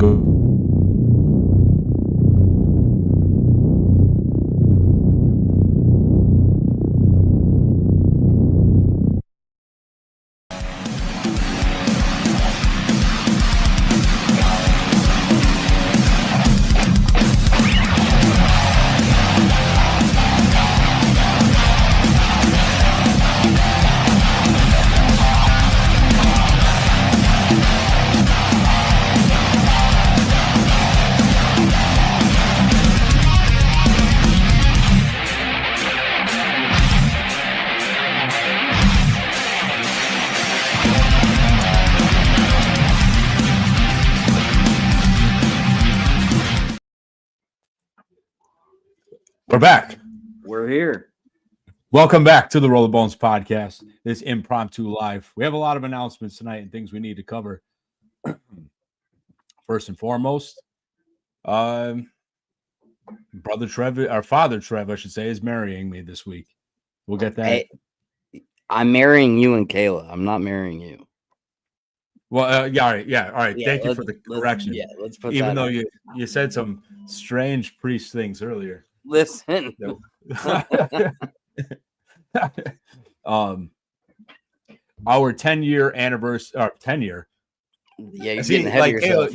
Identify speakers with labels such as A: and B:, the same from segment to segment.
A: go. We're back.
B: We're here.
A: Welcome back to the Roll the Bones podcast. This impromptu live. We have a lot of announcements tonight and things we need to cover. First and foremost, brother Trev, our father Trev, I should say, is marrying me this week. We'll get that.
B: Hey, I'm marrying you and Kayla. I'm not marrying you.
A: Well, yeah, all right. Thank you for the correction.
B: Let's put
A: even
B: that
A: though you said some strange priest things earlier.
B: Listen.
A: Our 10-year anniversary, or 10-year.
B: Yeah, you're getting ahead of yourself.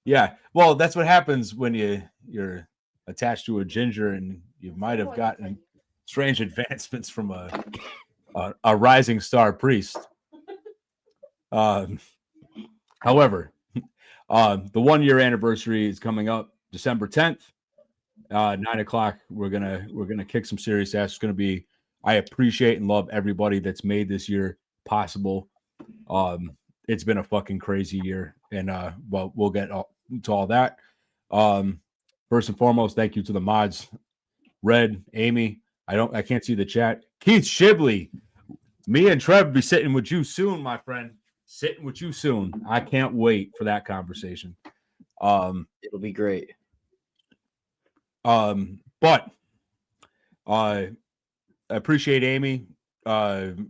A: Yeah, well, that's what happens when you're attached to a ginger, and you might have gotten strange advancements from a rising star priest. However, the 1-year anniversary is coming up December 10th. 9:00. We're gonna kick some serious ass. It's gonna be. I appreciate and love everybody that's made this year possible. It's been a fucking crazy year, and well, we'll get to all that. First and foremost, thank you to the mods, Red, Amy. I can't see the chat. Keith Shibley, me and Trev will be sitting with you soon, my friend. Sitting with you soon. I can't wait for that conversation.
B: It'll be great.
A: But I appreciate Amy, Kayla,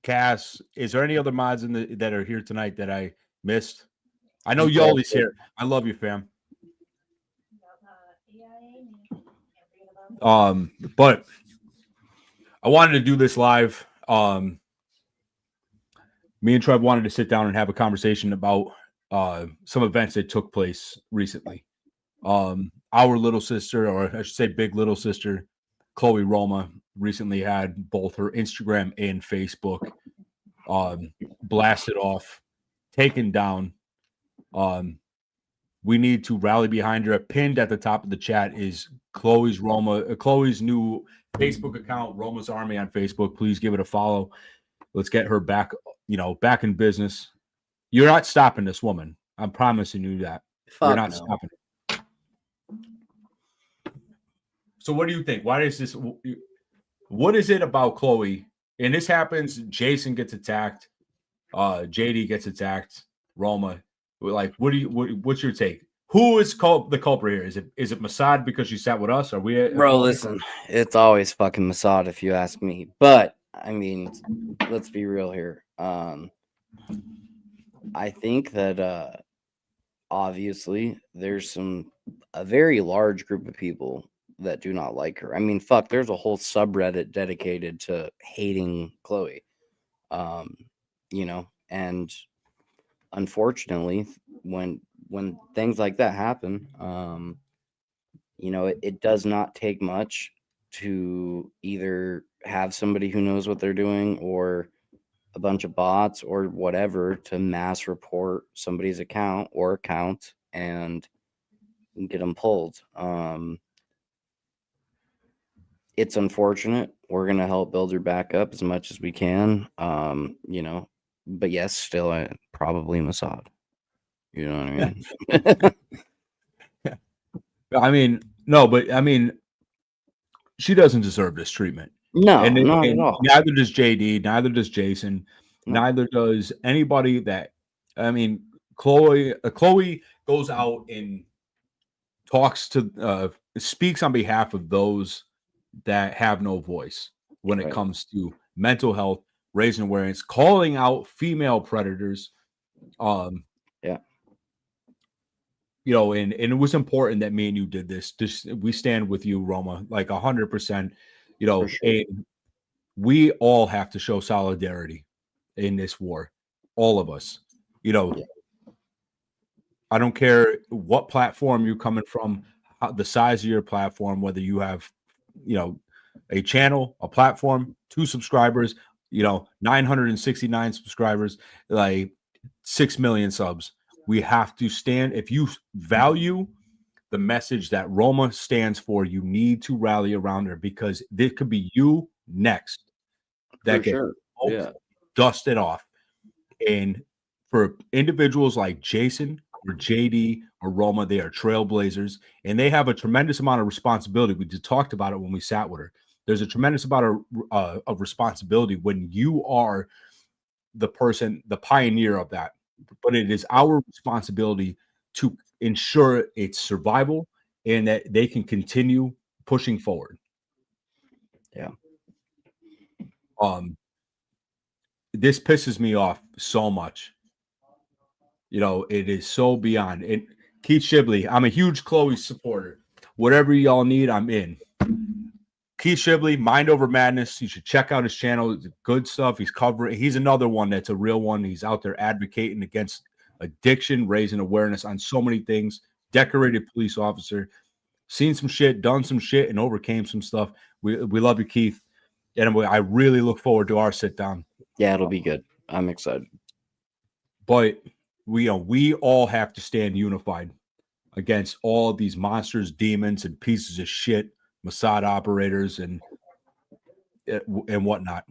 A: Cass. Is there any other mods that are here tonight that I missed? I know Yoli's here. I love you, fam. But I wanted to do this live. Me and Trev wanted to sit down and have a conversation about some events that took place recently. Our little sister, or I should say big little sister, Chloe Roma, recently had both her Instagram and Facebook blasted off, taken down. We need to rally behind her. Pinned at the top of the chat is Chloe's new Facebook account, Roma's Army on Facebook. Please give it a follow. Let's get her back, back in business. You're not stopping this woman. I'm promising you that. You're not stopping it. So what do you think? What is it about Chloe? And this happens, Jason gets attacked, JD gets attacked, Roma. Like, what's your take? Who is the culprit here? Is it Mossad because she sat with us? Are we
B: Bro, listen, it's always fucking Mossad if you ask me. But I mean, let's be real here. I think that obviously there's a very large group of people that do not like her. I mean, fuck, there's a whole subreddit dedicated to hating Chloe. And unfortunately, when things like that happen, it does not take much to either have somebody who knows what they're doing or a bunch of bots or whatever to mass report somebody's account and get them pulled. It's unfortunate. We're going to help build her back up as much as we can. But yes, still probably Mossad. You know what I mean?
A: I mean, no, but I mean, she doesn't deserve this treatment.
B: No, not at all.
A: Neither does JD, neither does Jason, neither does anybody that, I mean, Chloe goes out and speaks on behalf of those that have no voice when it comes to mental health, raising awareness, calling out female predators.
B: Yeah.
A: You know, and it was important that me and you did this. Just we stand with you, Roma, like 100%. You
B: For
A: know,
B: sure.
A: and we all have to show solidarity in this war, all of us. You know,
B: Yeah.
A: I don't care what platform you're coming from, the size of your platform, whether you have, you know, a channel, a platform, 2 subscribers, you know, 969 subscribers, like 6 million subs. We have to stand. If you value the message that Roma stands for, you need to rally around her, because this could be you next
B: For
A: that get
B: sure.
A: smoked,
B: Yeah.
A: dusted off. And for individuals like Jason or JD or Roma, they are trailblazers, and they have a tremendous amount of responsibility. We just talked about it when we sat with her. There's a tremendous amount of responsibility when you are the person, the pioneer of that. But it is our responsibility to ensure its survival and that they can continue pushing forward.
B: Yeah.
A: This pisses me off so much. You know, it is so beyond. And Keith Shibley, I'm a huge Chloe supporter. Whatever y'all need, I'm in. Keith Shibley, Mind Over Madness. You should check out his channel. It's good stuff. He's another one that's a real one. He's out there advocating against addiction, raising awareness on so many things. Decorated police officer, seen some shit, done some shit, and overcame some stuff. We love you, Keith. And I really look forward to our sit down.
B: Yeah, it'll be good. I'm excited.
A: But we all have to stand unified against all of these monsters, demons, and pieces of shit, Mossad operators, and whatnot.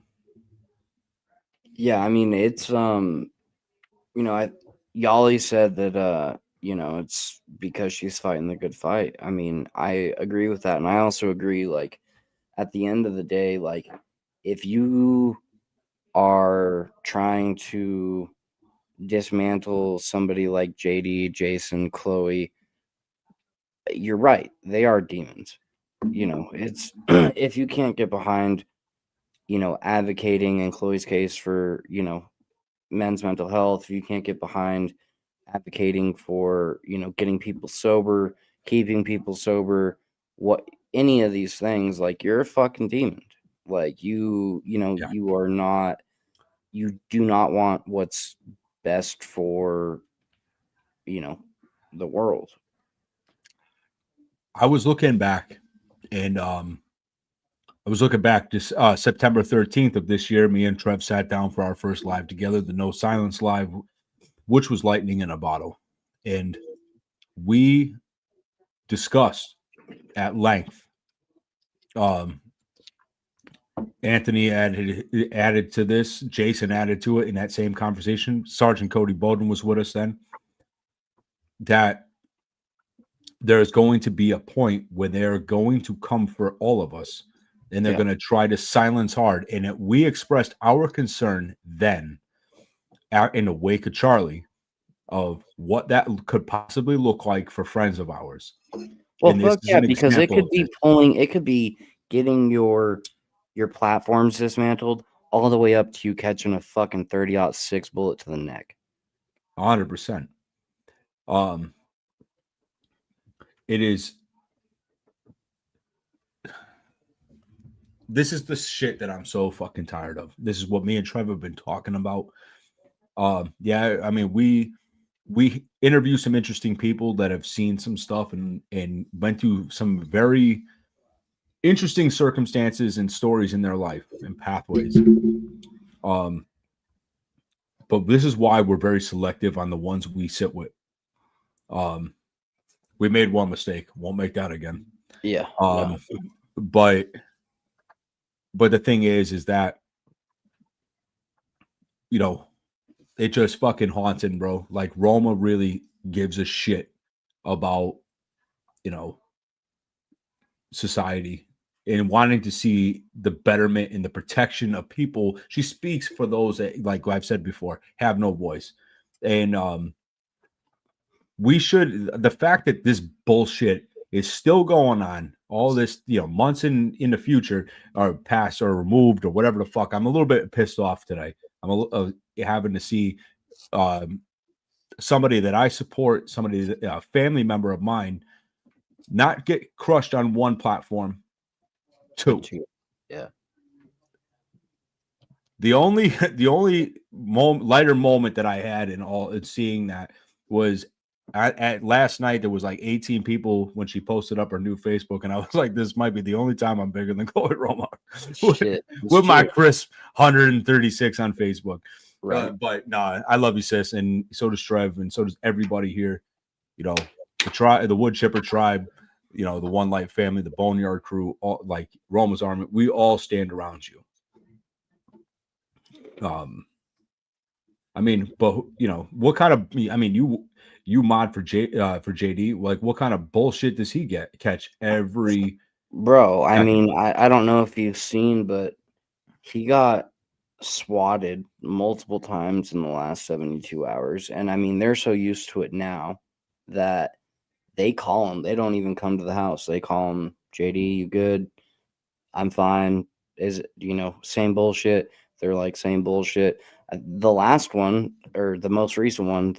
B: Yeah, I mean, it's Yali said that it's because she's fighting the good fight. I mean, I agree with that, and I also agree, like, at the end of the day, like, if you are trying to dismantle somebody like JD, Jason, Chloe, you're right. They are demons. It's if you can't get behind, advocating in Chloe's case for, men's mental health, if you can't get behind advocating for, getting people sober, keeping people sober, what any of these things, like, you're a fucking demon. Like,
A: Yeah.
B: you do not want what's best for, the world.
A: I was looking back, and just September 13th of this year. Me and Trev sat down for our first live together, the No Silence Live, which was lightning in a bottle. And we discussed at length. Anthony added to this. Jason added to it in that same conversation. Sergeant Cody Bowden was with us then. That there's going to be a point where they're going to come for all of us, and they're going to try to silence hard. And we expressed our concern then, in the wake of Charlie, of what that could possibly look like for friends of ours.
B: Well,
A: And this
B: fuck
A: is
B: yeah,
A: an
B: because it
A: example
B: could be getting your platforms dismantled all the way up to you catching a fucking 30-06 bullet to the neck.
A: 100%. It is. This is the shit that I'm so fucking tired of. This is what me and Trevor have been talking about. Yeah, I mean, we interview some interesting people that have seen some stuff and went through some very interesting circumstances and stories in their life and pathways. But this is why we're very selective on the ones we sit with. We made one mistake. Won't make that again.
B: Yeah.
A: No. But the thing is that, it just fucking haunting, bro. Like, Roma really gives a shit about, society and wanting to see the betterment and the protection of people. She speaks for those that, like I've said before, have no voice. And the fact that this bullshit is still going on, all this, months in the future or past or removed or whatever the fuck, I'm a little bit pissed off today. I'm having to see somebody that I support, somebody that a family member of mine, not get crushed on one platform. Two.
B: Yeah.
A: The only lighter moment that I had in seeing that was at last night. There was like 18 people when she posted up her new Facebook, and I was like, "This might be the only time I'm bigger than Chloe Roma."
B: Shit.
A: with my crisp 136 on Facebook.
B: Right.
A: But nah, I love you, sis, and so does Trev, and so does everybody here. You know, the wood chipper tribe. You know, the One Light family, the Boneyard crew, all like Roma's Army. We all stand around you. I mean, but you know, what kind of? I mean, you mod for JD. Like, what kind of bullshit does he catch every?
B: Bro, I mean, I don't know if you've seen, but he got swatted multiple times in the last 72 hours. And I mean, they're so used to it now that they call him. They don't even come to the house. They call him, JD, you good? I'm fine. Is, same bullshit. They're like, same bullshit. The last one, or the most recent one,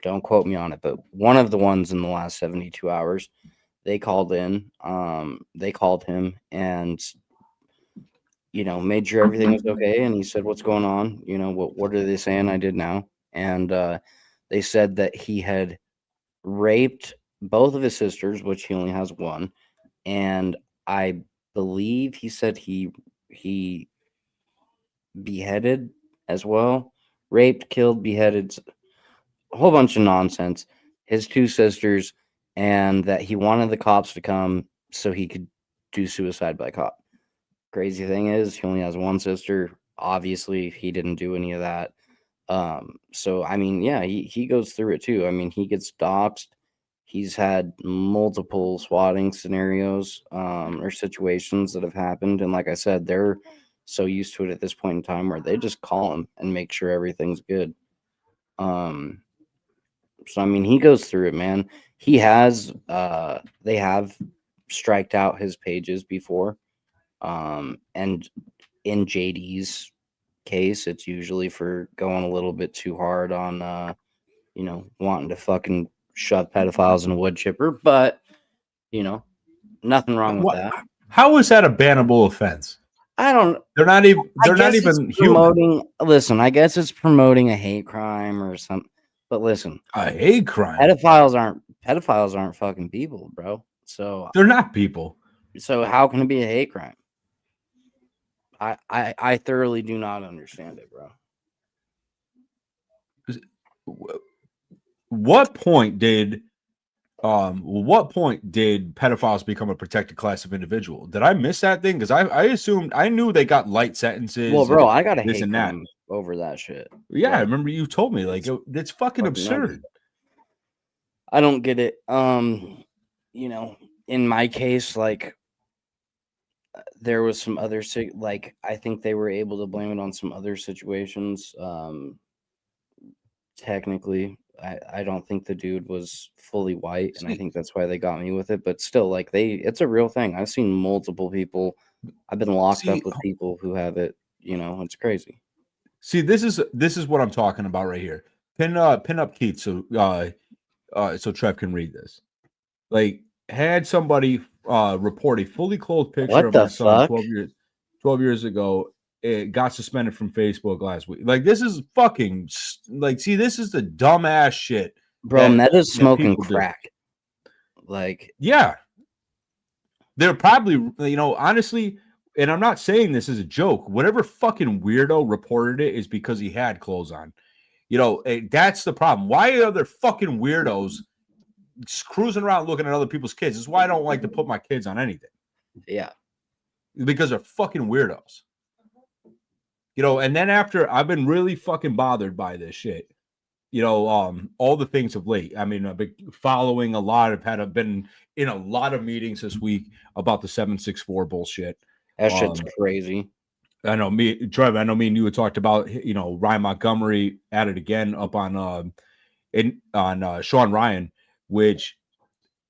B: don't quote me on it, but one of the ones in the last 72 hours, they called in. They called him and made sure everything was okay. And he said, what's going on? What are they saying I did now? And they said that he had raped both of his sisters, which he only has one. And I believe he said he beheaded as well. Raped, killed, beheaded, a whole bunch of nonsense. His two sisters, and that he wanted the cops to come so he could do suicide by cop. Crazy thing is, he only has one sister. Obviously, he didn't do any of that. So I mean, yeah, he goes through it too. I mean, he gets doxxed. He's had multiple swatting scenarios or situations that have happened, and like I said, they're so used to it at this point in time where they just call him and make sure everything's good. So I mean, he goes through it, man. He has they have striked out his pages before. And in JD's case, it's usually for going a little bit too hard on wanting to fucking shove pedophiles in a wood chipper, but nothing wrong with that.
A: How is that a bannable offense?
B: I don't.
A: They're not even. They're not even
B: promoting. Listen, I guess it's promoting a hate crime or something. But listen,
A: a hate crime.
B: Pedophiles aren't fucking people, bro. So
A: they're not people.
B: So how can it be a hate crime? I thoroughly do not understand it, bro.
A: What point did pedophiles become a protected class of individual? Did I miss that thing? Because I assumed, I knew they got light sentences.
B: Well, bro, I got a hate crime over that shit.
A: Yeah, like, I remember you told me, like, it's fucking absurd.
B: I don't get it. In my case, like, there was some other, like, I think they were able to blame it on some other situations. Technically, I don't think the dude was fully white, and I think that's why they got me with it. But still, like, it's a real thing. I've seen multiple people. I've been locked up with people who have it. It's crazy.
A: See, this is what I'm talking about right here. Pin up Keith so Trev can read this. Like, had somebody report a fully clothed picture of my son 12 years ago. It got suspended from Facebook last week. Like, this is fucking, like, see, this is the dumbass shit.
B: Bro, Meta's smoking crack. Like,
A: yeah. They're probably, honestly, and I'm not saying this as a joke, whatever fucking weirdo reported it is because he had clothes on. That's the problem. Why are there fucking weirdos cruising around looking at other people's kids? This is why I don't like to put my kids on anything.
B: Yeah.
A: Because they're fucking weirdos. And then after, I've been really fucking bothered by this shit. All the things of late. I mean, I've been following a lot. I've been in a lot of meetings this week about the 764 bullshit.
B: That shit's crazy.
A: I know Trev, I know me and you had talked about, Ryan Montgomery at it again up on Sean Ryan, which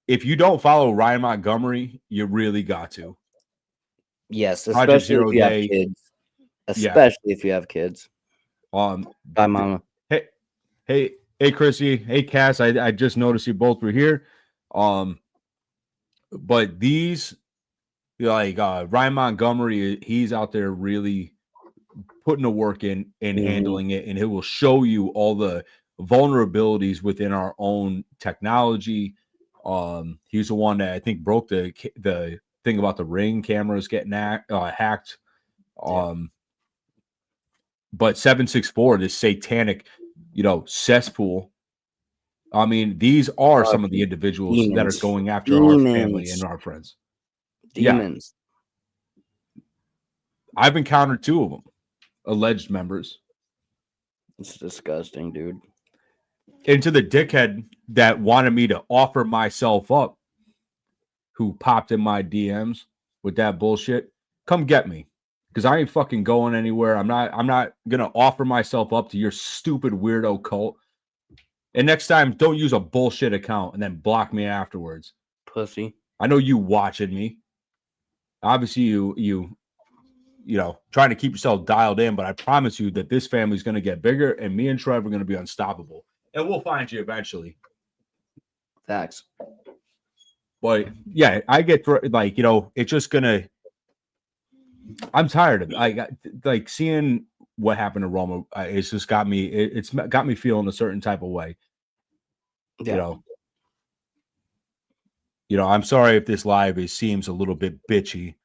A: if you don't follow Ryan Montgomery, you really got to.
B: Yes, especially if you have kids. Especially if you have kids.
A: Bye,
B: mama.
A: Hey, Hey, Chrissy. Hey, Cass. I just noticed you both were here. But these, like Ryan Montgomery, he's out there really putting the work in and handling it, and he will show you all the vulnerabilities within our own technology. He's the one that I think broke the thing about the Ring cameras getting hacked. But 764, this satanic, cesspool. I mean, these are some of the individuals that are going after our family and our friends.
B: Demons.
A: Yeah. I've encountered 2 of them, alleged members.
B: It's disgusting, dude.
A: And to the dickhead that wanted me to offer myself up, who popped in my DMs with that bullshit, come get me. Because I ain't fucking going anywhere. I'm not gonna offer myself up to your stupid weirdo cult. And next time, don't use a bullshit account and then block me afterwards.
B: Pussy.
A: I know you watching me. Obviously, you trying to keep yourself dialed in, but I promise you that this family's gonna get bigger, and me and Trev are gonna be unstoppable, and we'll find you eventually.
B: Facts.
A: But yeah, I get it's just gonna. I'm tired of it. Like seeing what happened to Roma. It's just got me. It's got me feeling a certain type of way.
B: Yeah.
A: I'm sorry if this live seems a little bit bitchy.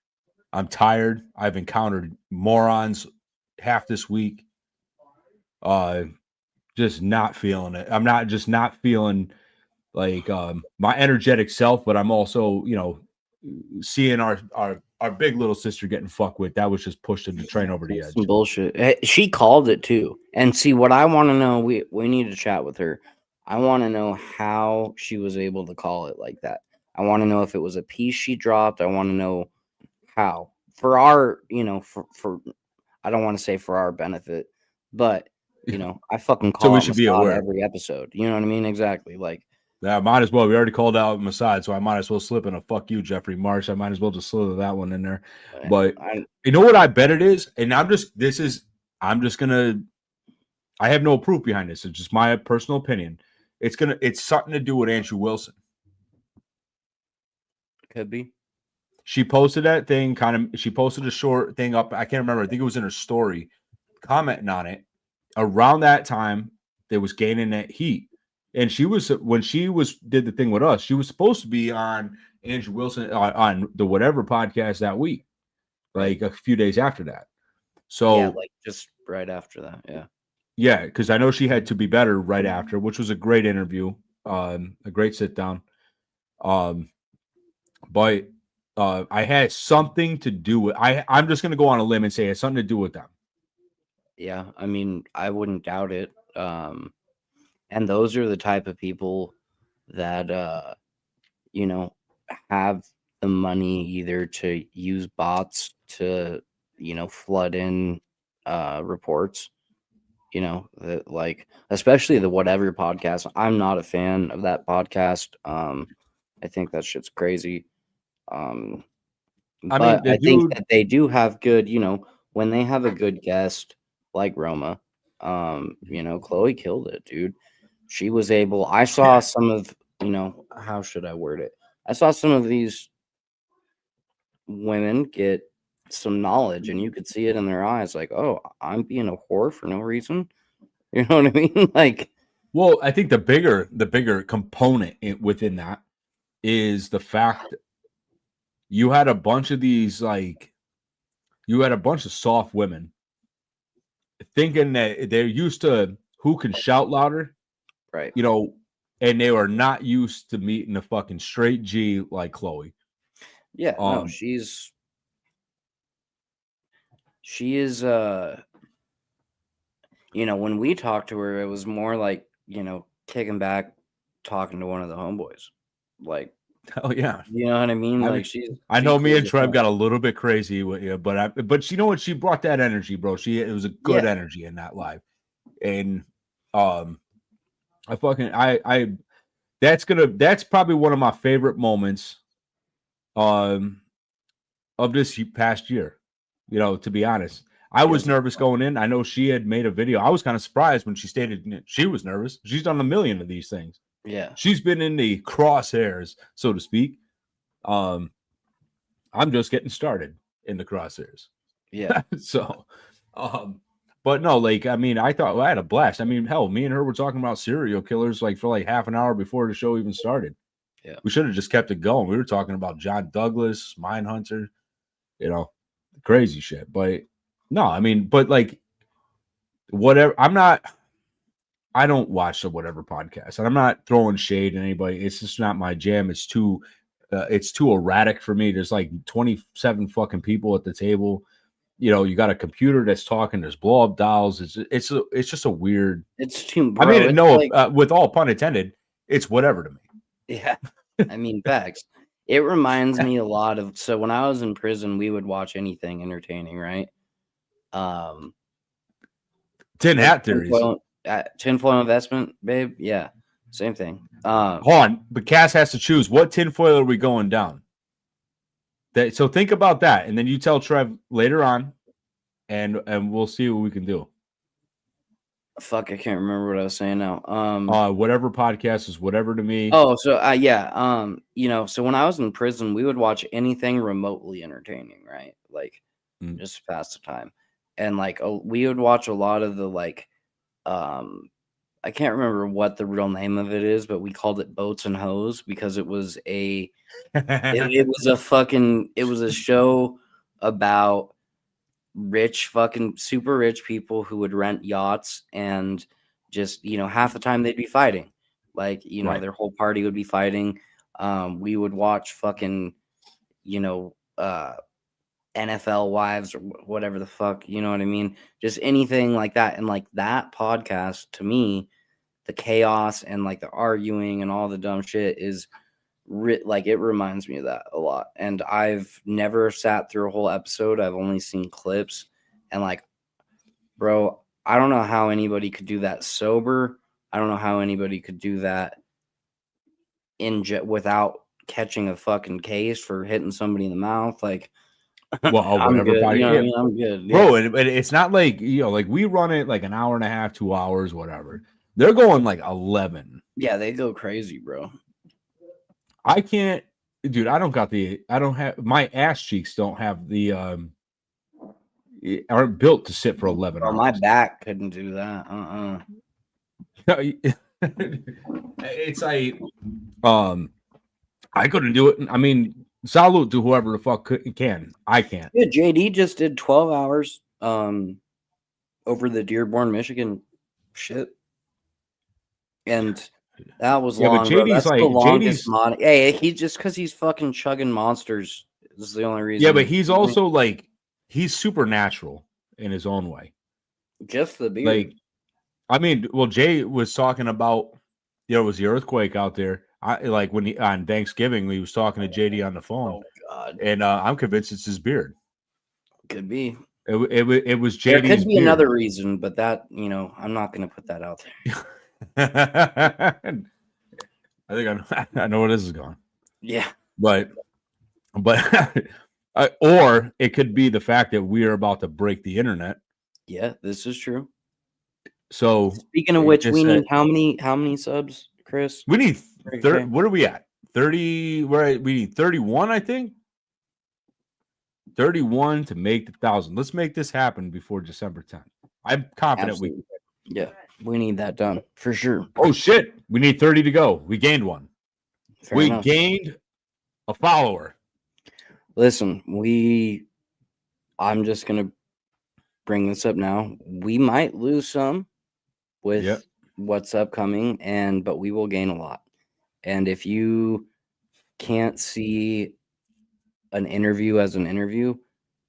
A: I'm tired. I've encountered morons half this week. Just not feeling it. I'm not feeling like my energetic self, but I'm also, seeing our big little sister getting fucked with. That was just pushed the train over the edge.
B: Some bullshit. She called it too. And see, what I want to know, we need to chat with her. I want to know how she was able to call it like that. I want to know if it was a piece she dropped. I want to know how. For our, for I don't want to say for our benefit, but I fucking call
A: so we
B: out
A: should be
B: Mossad
A: aware
B: every episode. You know what I mean? Exactly. Like,
A: yeah, might as well. We already called out Mossad, so I might as well slip in a fuck you, Jeffrey Marsh. I might as well just slither that one in there. But you know what I bet it is? And I'm just gonna, I have no proof behind this. It's just my personal opinion. It's something to do with Andrew Wilson.
B: Could be.
A: She posted that thing, she posted a short thing up. I can't remember. I think it was in her story, commenting on it. Around that time, they was gaining that heat. And when she did the thing with us, she was supposed to be on Andrew Wilson on the whatever podcast that week, like a few days after that. So
B: yeah, like just right after that. Yeah.
A: Yeah, because I know she had To Be Better right after, which was a great interview, a great sit down. But I had something to do with. I'm just gonna go on a limb and say it had something to do with them.
B: Yeah, I mean, I wouldn't doubt it. And those are the type of people that have the money either to use bots to flood in reports. That, like, especially the Whatever podcast. I'm not a fan of that podcast. I think that shit's crazy. But I think that they do have good, when they have a good guest like Roma, Chloe killed it, dude. She was able, I saw some of, how should I word it? I saw some of these women get some knowledge, and you could see it in their eyes, like, oh, I'm being a whore for no reason. You know what I mean? Like,
A: well, I think the bigger component within that is the fact that you had a bunch of these, you had a bunch of soft women thinking that they're used to who can shout louder,
B: right?
A: And they were not used to meeting a fucking straight G like Chloe.
B: Yeah, no, she is when we talked to her, it was more like, kicking back, talking to one of the homeboys. Like,
A: oh yeah,
B: you know what I mean?
A: I know me and Trev got a little bit crazy with you, but you know what? She brought that energy, bro. It was a good energy in that live, and that's probably one of my favorite moments, of this past year. To be honest, I was nervous going in. I know she had made a video. I was kind of surprised when she stated she was nervous. She's done a million of these things.
B: Yeah.
A: She's been in the crosshairs, so to speak. I'm just getting started in the crosshairs.
B: Yeah.
A: So, but no, like, I mean, I thought I had a blast. I mean, hell, me and her were talking about serial killers like for like half an hour before the show even started.
B: Yeah.
A: We should have just kept it going. We were talking about John Douglas, Mindhunter, you know, crazy shit. But no, I mean, but like, whatever. I don't watch the whatever podcast, and I'm not throwing shade at anybody. It's just not my jam. It's too erratic for me. There's like 27 fucking people at the table. You know, you got a computer that's talking. There's blow up dolls. It's just a weird.
B: It's too. Bro,
A: I mean, no, like, with all pun intended, it's whatever to me.
B: Yeah, I mean, facts. It reminds me a lot of. So when I was in prison, we would watch anything entertaining, right?
A: Tin hat theories.
B: Tinfoil investment, babe. Yeah, same thing.
A: Hold on, but Cass has to choose what tinfoil are we going down. So think about that, and then you tell Trev later on, and we'll see what we can do.
B: Fuck, I can't remember what I was saying now.
A: Whatever podcast is whatever to me.
B: Oh, so yeah. You know, so when I was in prison, we would watch anything remotely entertaining, right? Like just to pass the time. And like we would watch a lot of the like I can't remember what the real name of it is, but we called it Boats and Hoes because it was it was a show about rich fucking super rich people who would rent yachts and just, you know, half the time they'd be fighting. Like, you know, their whole party would be fighting. We would watch fucking, you know, NFL wives or whatever the fuck, you know what I mean? Just anything like that. And like that podcast, to me, the chaos and like the arguing and all the dumb shit is like it reminds me of that a lot. And I've never sat through a whole episode. I've only seen clips. And like, bro, I don't know how anybody could do that sober. I don't know how anybody could do that without catching a fucking case for hitting somebody in the mouth. Like,
A: well, I'm good.
B: You know what I mean? I'm good,
A: bro. And it's not like, you know, like we run it like an hour and a half, 2 hours, whatever. They're going like 11.
B: Yeah, they go crazy, bro.
A: I can't, dude. I don't have my ass cheeks. Don't have the aren't built to sit for 11 hours.
B: My back couldn't do that.
A: It's like I couldn't do it. I mean, salute to whoever the fuck can. I can't.
B: Yeah, JD just did 12 hours over the Dearborn, Michigan shit. And that was long.
A: But JD's
B: that's
A: like
B: the longest hey, he just because he's fucking chugging monsters is the only reason.
A: Yeah, but he's also like he's supernatural in his own way.
B: Just the beard.
A: Like, I mean, well, Jay was talking about, you know, it was the earthquake out there. Like when he on Thanksgiving, he was talking to JD on the phone.
B: Oh God!
A: And I'm convinced it's his beard.
B: Could be.
A: It was JD's.
B: There could be
A: beard.
B: another reason, but that, you know, I'm not going to put that out there.
A: I think I know where this is going.
B: Yeah,
A: but or it could be the fact that we are about to break the internet.
B: Yeah, this is true.
A: So
B: speaking of which, we need how many subs, Chris?
A: We need 30. What are we at? 30. We need 31, I think. 31 to make the 1,000. Let's make this happen before December 10th. I'm confident
B: Absolutely. We need that done for sure.
A: Oh shit, we need 30 to go. We gained one.
B: Fair enough.
A: Gained a follower.
B: Listen, I'm just gonna bring this up now. We might lose some with what's upcoming, but we will gain a lot. And if you can't see an interview as an interview,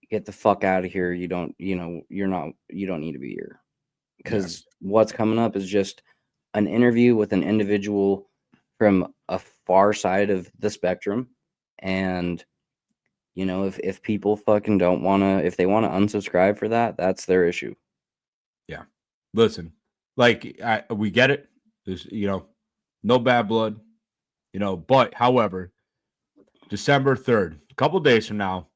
B: get the fuck out of here. You don't need to be here. Because what's coming up is just an interview with an individual from a far side of the spectrum. And, you know, if people fucking don't want to, if they want to unsubscribe for that, that's their issue.
A: Yeah. Listen, like, we get it. There's, you know, no bad blood, you know, but however, December 3rd, a couple days from now,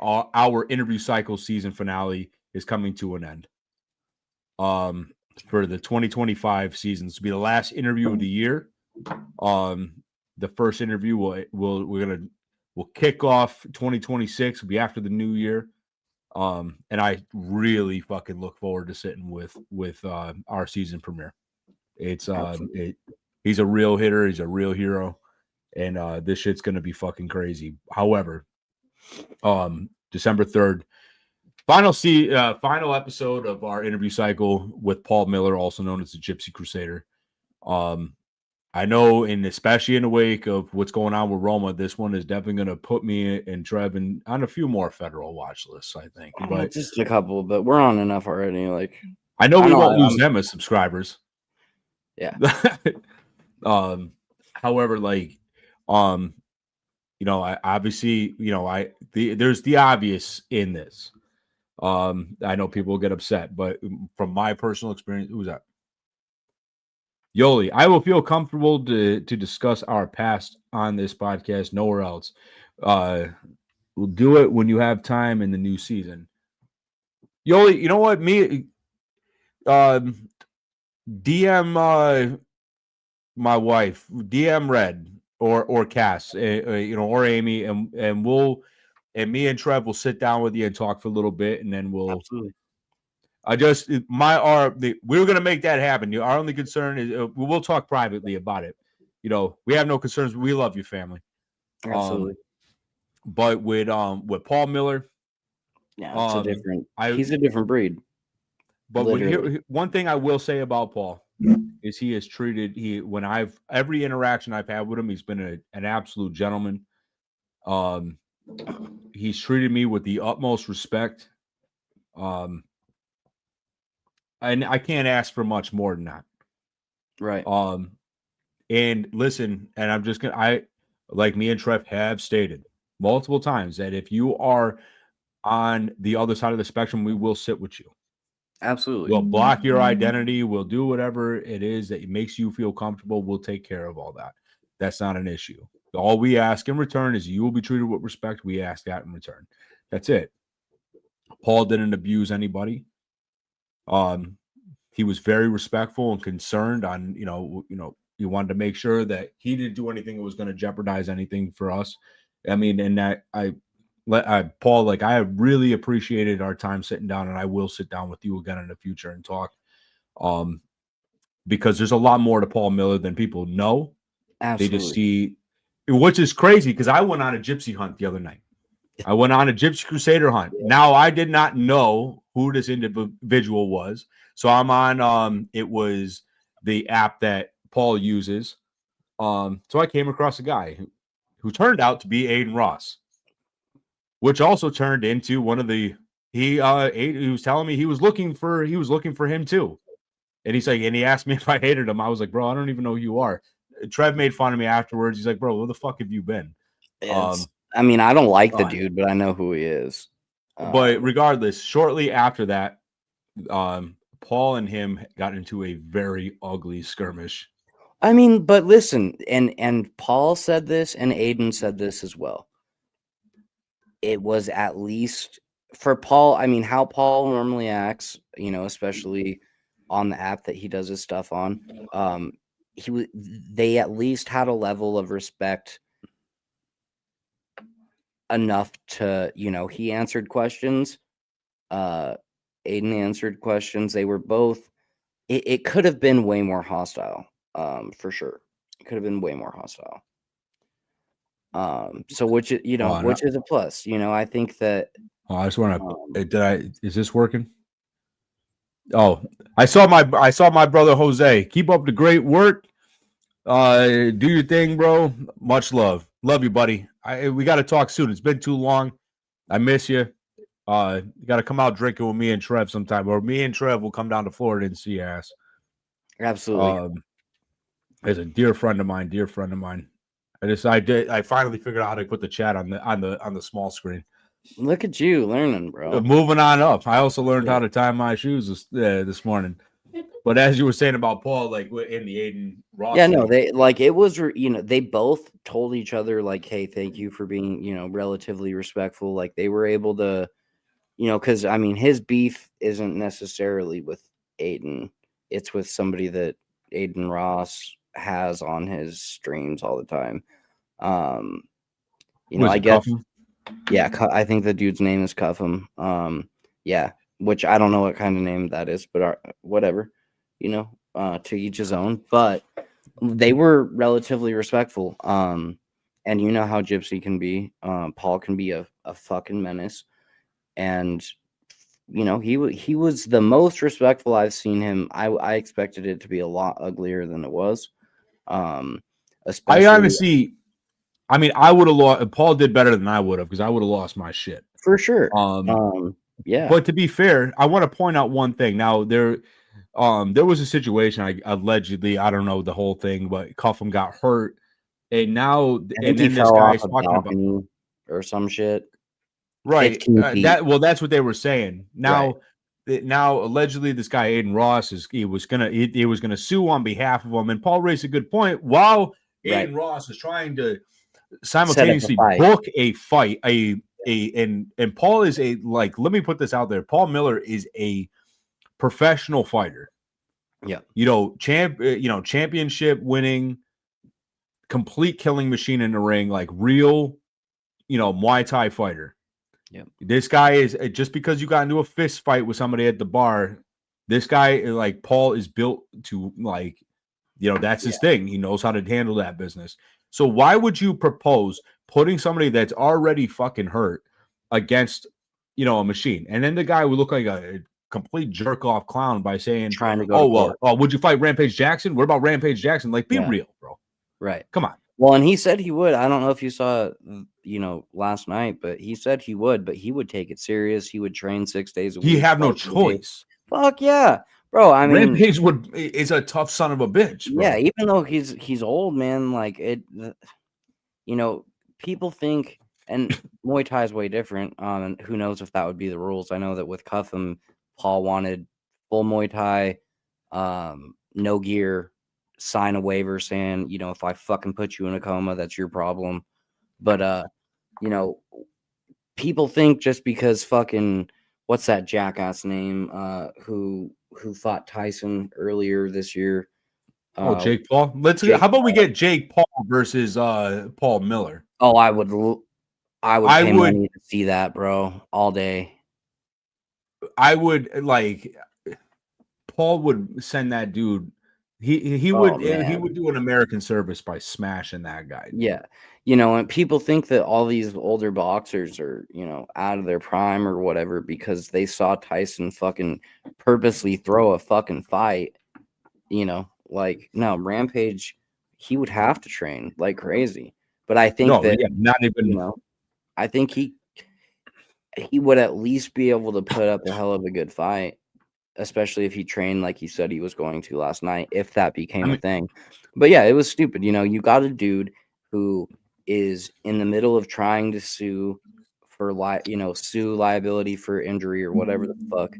A: our interview cycle season finale is coming to an end. For the 2025 season, this will be the last interview of the year. The first interview we'll kick off 2026. Will be after the new year. And I really fucking look forward to sitting with our season premiere. It's he's a real hitter, he's a real hero, and this shit's gonna be fucking crazy. However, December 3rd, final episode of our interview cycle with Paul Miller, also known as the Gypsy Crusader. I know, and especially in the wake of what's going on with Roma, this one is definitely going to put me and Trevin on a few more federal watch lists, I think. But
B: just a couple, but we're on enough already. Like,
A: I know we won't lose them as subscribers.
B: Yeah.
A: However, like, you know, I obviously, you know, there's the obvious in this. I know people will get upset, but from my personal experience, who's that? Yoli, I will feel comfortable to discuss our past on this podcast, nowhere else. We'll do it when you have time in the new season. Yoli, you know what? DM my wife, DM Red or Cass, you know, or Amy, and me and Trev will sit down with you and talk for a little bit, and then we'll.
B: Absolutely.
A: We were gonna make that happen. Our only concern is we'll talk privately about it. You know, we have no concerns. We love you, family.
B: Absolutely.
A: But with Paul Miller,
B: yeah, it's a different. He's a different breed.
A: But one thing I will say about Paul is he has treated every interaction I've had with him, he's been an absolute gentleman. He's treated me with the utmost respect. And I can't ask for much more than that.
B: Right.
A: And listen, and like me and Trev have stated multiple times that if you are on the other side of the spectrum, we will sit with you.
B: Absolutely.
A: We'll block your identity. We'll do whatever it is that makes you feel comfortable. We'll take care of all that. That's not an issue. All we ask in return is you will be treated with respect. We ask that in return. That's it. Paul didn't abuse anybody. He was very respectful and concerned on, you know, he wanted to make sure that he didn't do anything that was going to jeopardize anything for us. I mean, and that Paul, like, I really appreciated our time sitting down, and I will sit down with you again in the future and talk. Because there's a lot more to Paul Miller than people know.
B: Absolutely.
A: They just see, which is crazy because I went on a gypsy hunt the other night. I went on a Gypsy Crusader hunt. Yeah. Now, I did not know who this individual was. So I'm on, it was the app that Paul uses. So I came across a guy who turned out to be Aiden Ross, which also turned into one of the, he was telling me he was looking for him too. And he's like, and he asked me if I hated him. I was like, bro, I don't even know who you are. Trev made fun of me afterwards. He's like, bro, where the fuck have you been?
B: I mean, I don't like the dude, but I know who he is.
A: But regardless, shortly after that, Paul and him got into a very ugly skirmish.
B: I mean, but listen, and Paul said this, and Aiden said this as well. It was at least for Paul. I mean, how Paul normally acts, you know, especially on the app that he does his stuff on. They at least had a level of respect enough to, you know, he answered questions. Aiden answered questions. They were both. It could have been way more hostile. For sure, it could have been way more hostile. So which is a plus. You know, I think that.
A: Oh, I just want to. Is this working? Oh, I saw my brother Jose. Keep up the great work. Do your thing, bro. Much love. Love you, buddy. We got to talk soon. It's been too long. I miss you. You got to come out drinking with me and Trev sometime, or me and Trev will come down to Florida and see your ass.
B: Absolutely.
A: As a dear friend of mine. I finally figured out how to put the chat on the small screen.
B: Look at you learning, bro.
A: Moving on up. I also learned how to tie my shoes this morning. But as you were saying about Paul, like in the Aiden Ross.
B: Yeah, no, it was, you know, they both told each other like, hey, thank you for being, you know, relatively respectful. Like they were able to, You know, because I mean, his beef isn't necessarily with Aiden; it's with somebody that Aiden Ross has on his streams all the time. You know,
A: Was
B: I
A: it
B: guess,
A: Cuffham?
B: yeah, I think the dude's name is Cuffham. Yeah, which I don't know what kind of name that is, but whatever. You know, to each his own. But they were relatively respectful. And you know how Gypsy can be. Paul can be a fucking menace, and you know he was the most respectful I've seen him. I expected it to be a lot uglier than it was.
A: I
B: Especially
A: honestly, I mean, I would have lost. Paul did better than I would have because I would have lost my shit.
B: for sure. Yeah,
A: But to be fair, I want to point out one thing. Now there was a situation. Allegedly, I don't know the whole thing, but Cuffham got hurt, and now
B: I
A: and
B: think he
A: then this
B: fell off
A: guy's
B: a
A: talking about
B: balcony or some shit.
A: right.
B: 15 feet.
A: That's what they were saying.
B: Right.
A: Now allegedly this guy Aiden Ross he was gonna sue on behalf of him, and Paul raised a good point. While
B: Right.
A: Aiden Ross is trying to
B: Set up a
A: simultaneously
B: fight.
A: book a fight, and Paul is let me put this out there. Paul Miller is a professional fighter.
B: Yeah.
A: Championship winning, complete killing machine in the ring, like real, Muay Thai fighter.
B: Yep.
A: This guy is just because you got into a fist fight with somebody at the bar. This guy, like Paul, is built to that's his thing. He knows how to handle that business. So why would you propose putting somebody that's already fucking hurt against, a machine? And then the guy would look like a complete jerk off clown by saying,
B: Trying to go
A: "Oh
B: to
A: well,
B: court.
A: would you fight Rampage Jackson? What about Rampage Jackson? Like, be real, bro.
B: Right.
A: Come on."
B: Well, and he said he would. I don't know if you saw, last night, but he said he would. But he would take it serious. He would train 6 days a week.
A: You have no
B: 5 days a week.
A: choice.
B: Fuck yeah, bro. I mean,
A: Rampage is a tough son of a bitch, bro.
B: yeah. Even though he's old, man. Like people think, and Muay Thai is way different. And who knows if that would be the rules? I know that with Cutham, Paul wanted full Muay Thai, no gear, sign a waiver saying, if I fucking put you in a coma, that's your problem. But people think just because fucking what's that jackass name? Who fought Tyson earlier this year?
A: Jake Paul. How about we get Jake Paul versus Paul Miller?
B: Oh, I would pay money to see that, bro, all day.
A: I would Paul would send that dude. He would do an American service by smashing that guy.
B: Yeah. And people think that all these older boxers are, out of their prime or whatever because they saw Tyson fucking purposely throw a fucking fight. No, Rampage, he would have to train like crazy. But I think
A: not even.
B: I think he would at least be able to put up a hell of a good fight, especially if he trained like he said he was going to last night, if that became a thing. But yeah, it was stupid. You got a dude who is in the middle of trying to sue for sue liability for injury or whatever the fuck.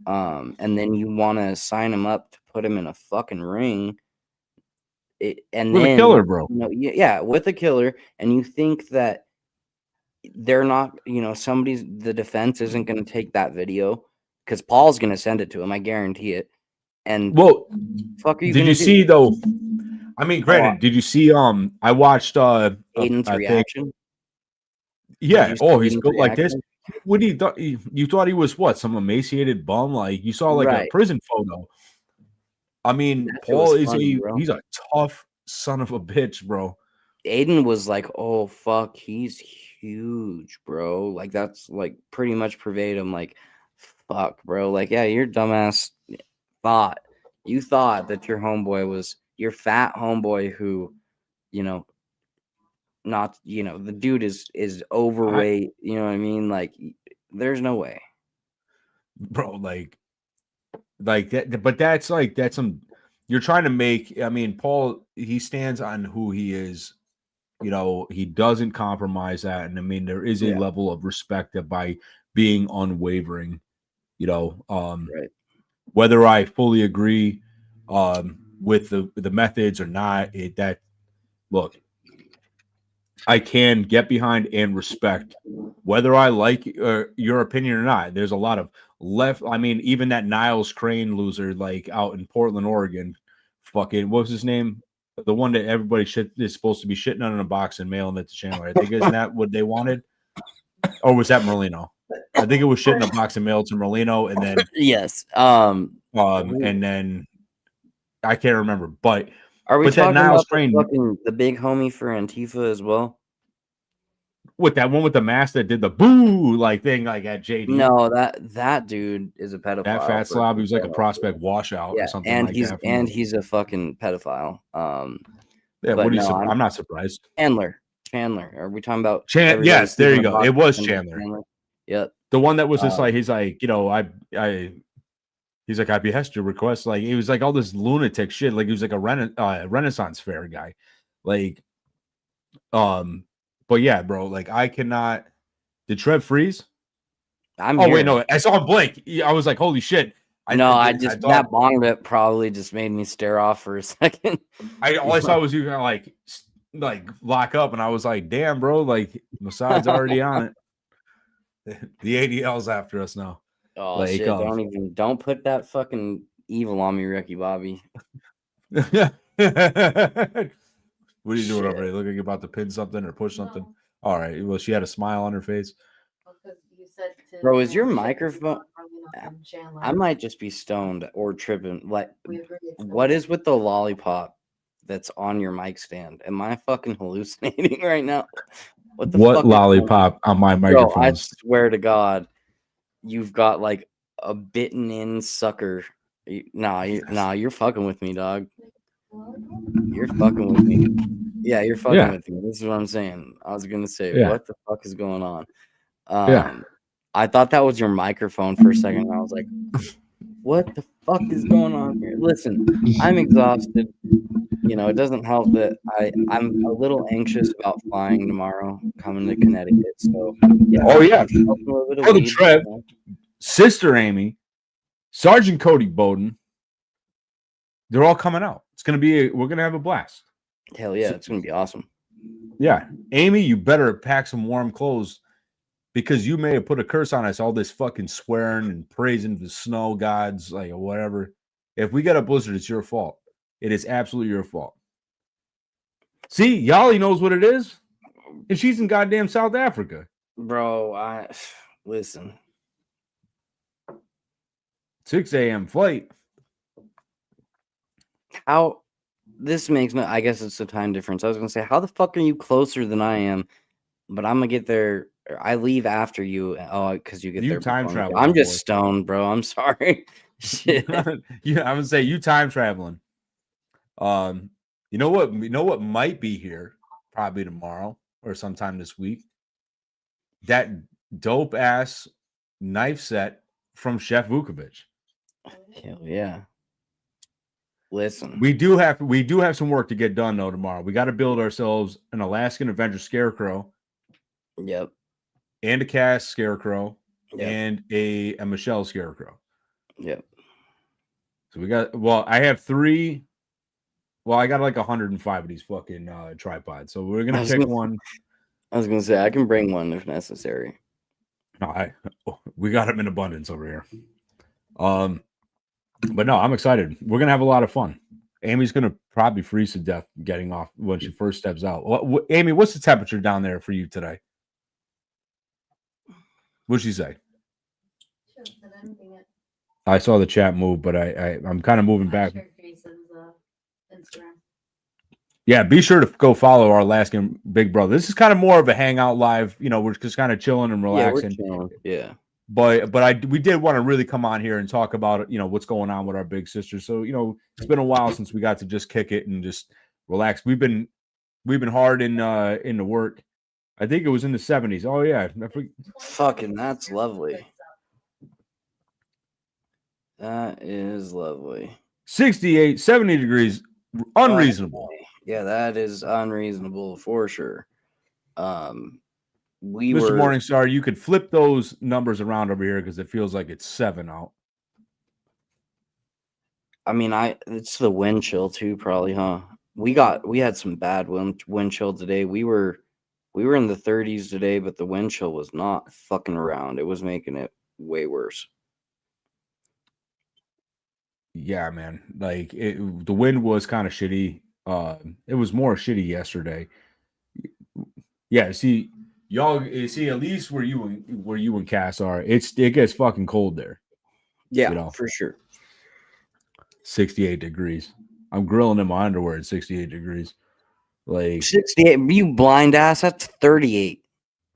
B: And then you want to sign him up to put him in a fucking ring. With
A: a killer, bro.
B: With a killer. And you think that they're not, the defense isn't going to take that video because Paul's going to send it to him. I guarantee it. And fuck, are you
A: did you see though? I mean, granted, did you see? I watched
B: Aiden's reaction.
A: Yeah. Oh, he's built like this. What do you thought he was what? Some emaciated bum? Like you saw like a prison photo. I mean, Paul is he's a tough son of a bitch, bro.
B: Aiden was like, "Oh fuck, he's huge, bro." Like that's like pretty much verbatim. Like, fuck, bro. Like, yeah, your dumbass thought that your homeboy was your fat homeboy who, not the dude is overweight. You know what I mean? Like, there's no way,
A: bro. Like that, but that's some. You're trying to make. I mean, Paul. He stands on who he is. He doesn't compromise that. And I mean, there is a level of respect that by being unwavering,
B: right.
A: Whether I fully agree with the methods or not, look, I can get behind and respect, whether I like your opinion or not. There's a lot of left. I mean, even that Niles Crane loser, like out in Portland, Oregon, fucking what was his name? The one that everybody is supposed to be shitting on in a box and mailing it to Chandler. I think isn't that what they wanted? Or was that Merlino? I think it was shit in a box and mailed to Merlino, and then
B: yes.
A: and then I can't remember, but
B: Are we
A: that
B: talking
A: Niles
B: about
A: Crane
B: the big homie for Antifa as well?
A: with that one with the mask that did the boo like thing like at JD?
B: No, that dude is a pedophile.
A: That fat slob, he was like a prospect washout or something like that.
B: He's a fucking pedophile.
A: Yeah, what do you? I'm not surprised.
B: Chandler. Are we talking about?
A: Yes, there you go. It was Chandler.
B: Yep.
A: The one that was just like he's like, you know, he's like, I behest your request. Like he was like all this lunatic shit. Like he was like a Renaissance fair guy. Like, but yeah, bro. Like I cannot. Did Trev freeze? Wait, no. I saw him blink. I was like, holy shit.
B: That bong rip probably just made me stare off for a second.
A: All I saw was you gonna like lock up, and I was like, damn, bro. Like Massad's already on it. The ADL's after us now.
B: Oh shit! Don't put that fucking evil on me, Ricky Bobby.
A: What are you doing over there? Looking like you're about to pin something or push something? All right. Well, she had a smile on her face.
B: Bro, is your microphone? I might just be stoned or tripping. Like, what is with the lollipop that's on your mic stand? Am I fucking hallucinating right now?
A: What lollipop on my microphone?
B: Bro, I swear to God, you've got like a bitten in sucker. You're fucking with me, dog. You're fucking with me. Yeah, you're fucking with me. This is what I'm saying. I was gonna say, what the fuck is going on? I thought that was your microphone for a second. I was like, what the fuck is going on here? Listen, I'm exhausted. You know, it doesn't help that I'm a little anxious about flying tomorrow, coming to Connecticut. So, yeah.
A: Brother Trev, Sister Amy, Sergeant Cody Bowden, they're all coming out. It's going to be, we're going to have a blast.
B: Hell yeah, it's going to be awesome.
A: Yeah. Amy, you better pack some warm clothes because you may have put a curse on us, all this fucking swearing and praising the snow gods, like whatever. If we get a blizzard, it's your fault. It is absolutely your fault. See, Yali knows what it is, and she's in goddamn South Africa.
B: Bro, listen.
A: 6 a.m. flight.
B: How this makes no, I guess it's the time difference. I was gonna say, how the fuck are you closer than I am? But I'm gonna get there. I leave after you. Oh, because you get there.
A: Time travel.
B: I'm just stoned, bro. I'm sorry. Shit.
A: Yeah, I would say you time traveling. You know what might be here probably tomorrow or sometime this week. That dope ass knife set from Chef Vukovich.
B: Hell yeah. Listen,
A: we do have some work to get done though tomorrow. We got to build ourselves an Alaskan Adventure scarecrow.
B: Yep.
A: And a Cass scarecrow.
B: Yep.
A: And a Michelle scarecrow.
B: Yep.
A: So we got, I have 3. Well, I got like 105 of these fucking tripods. So we're going to pick one.
B: I was going to say, I can bring one if necessary.
A: No, we got them in abundance over here. But no, I'm excited. We're going to have a lot of fun. Amy's going to probably freeze to death getting off when she first steps out. Amy, what's the temperature down there for you today? What'd she say? I saw the chat move, but I'm kind of moving back. Yeah, be sure to go follow our Alaskan Big Brother. This is kind of more of a hangout live. You know, we're just kind of chilling and relaxing.
B: Yeah, we're chilling. Yeah.
A: But we did want to really come on here and talk about, you know, what's going on with our big sister. So, you know, it's been a while since we got to just kick it and just relax. We've been hard in the work. I think it was in the 70s. Oh yeah.
B: Fucking that's lovely. That is lovely.
A: 68, 70 degrees, unreasonable.
B: Yeah, that is unreasonable for sure.
A: Mr. Morningstar, you could flip those numbers around over here because it feels like it's 7 out.
B: I mean, it's the wind chill too, probably, huh? We had some bad wind chill today. We were We were in the 30s today, but the wind chill was not fucking around. It was making it way worse.
A: Yeah, man. Like the wind was kind of shitty. It was more shitty yesterday. Yeah, see, y'all see at least where you and Cass are, it gets fucking cold there.
B: Yeah,
A: You know,
B: for sure.
A: 68 degrees. I'm grilling in my underwear at 68 degrees. Like
B: 68, you blind ass, that's 38.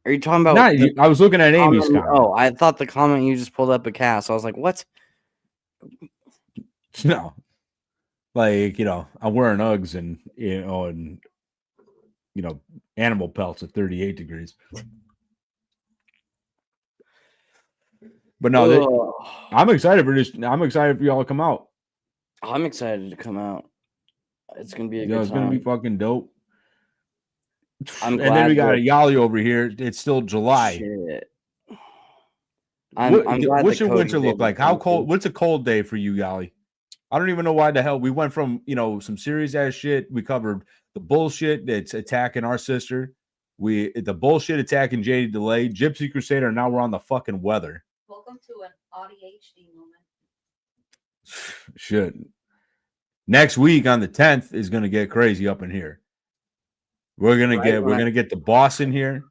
B: Are you talking about
A: not I was looking at Amy's comment.
B: Oh, I thought the comment you just pulled up a Cass. I was like, what?
A: No. Like, I'm wearing Uggs and animal pelts at 38 degrees. But no, I'm excited for this. I'm excited for y'all to come out.
B: I'm excited to come out. It's gonna be a good time.
A: It's gonna be fucking dope.
B: I'm glad.
A: And then we got a Yali over here. It's still July.
B: Shit.
A: I'm glad. What's your winter look like? How cold? What's a cold day for you, Yali? I don't even know why the hell we went from some serious ass shit. We covered the bullshit that's attacking our sister. The bullshit attacking JD Delay, Gypsy Crusader. Now we're on the fucking weather.
C: Welcome to an ADHD moment.
A: Shit. Next week on the 10th is gonna get crazy up in here. We're gonna get the boss in here.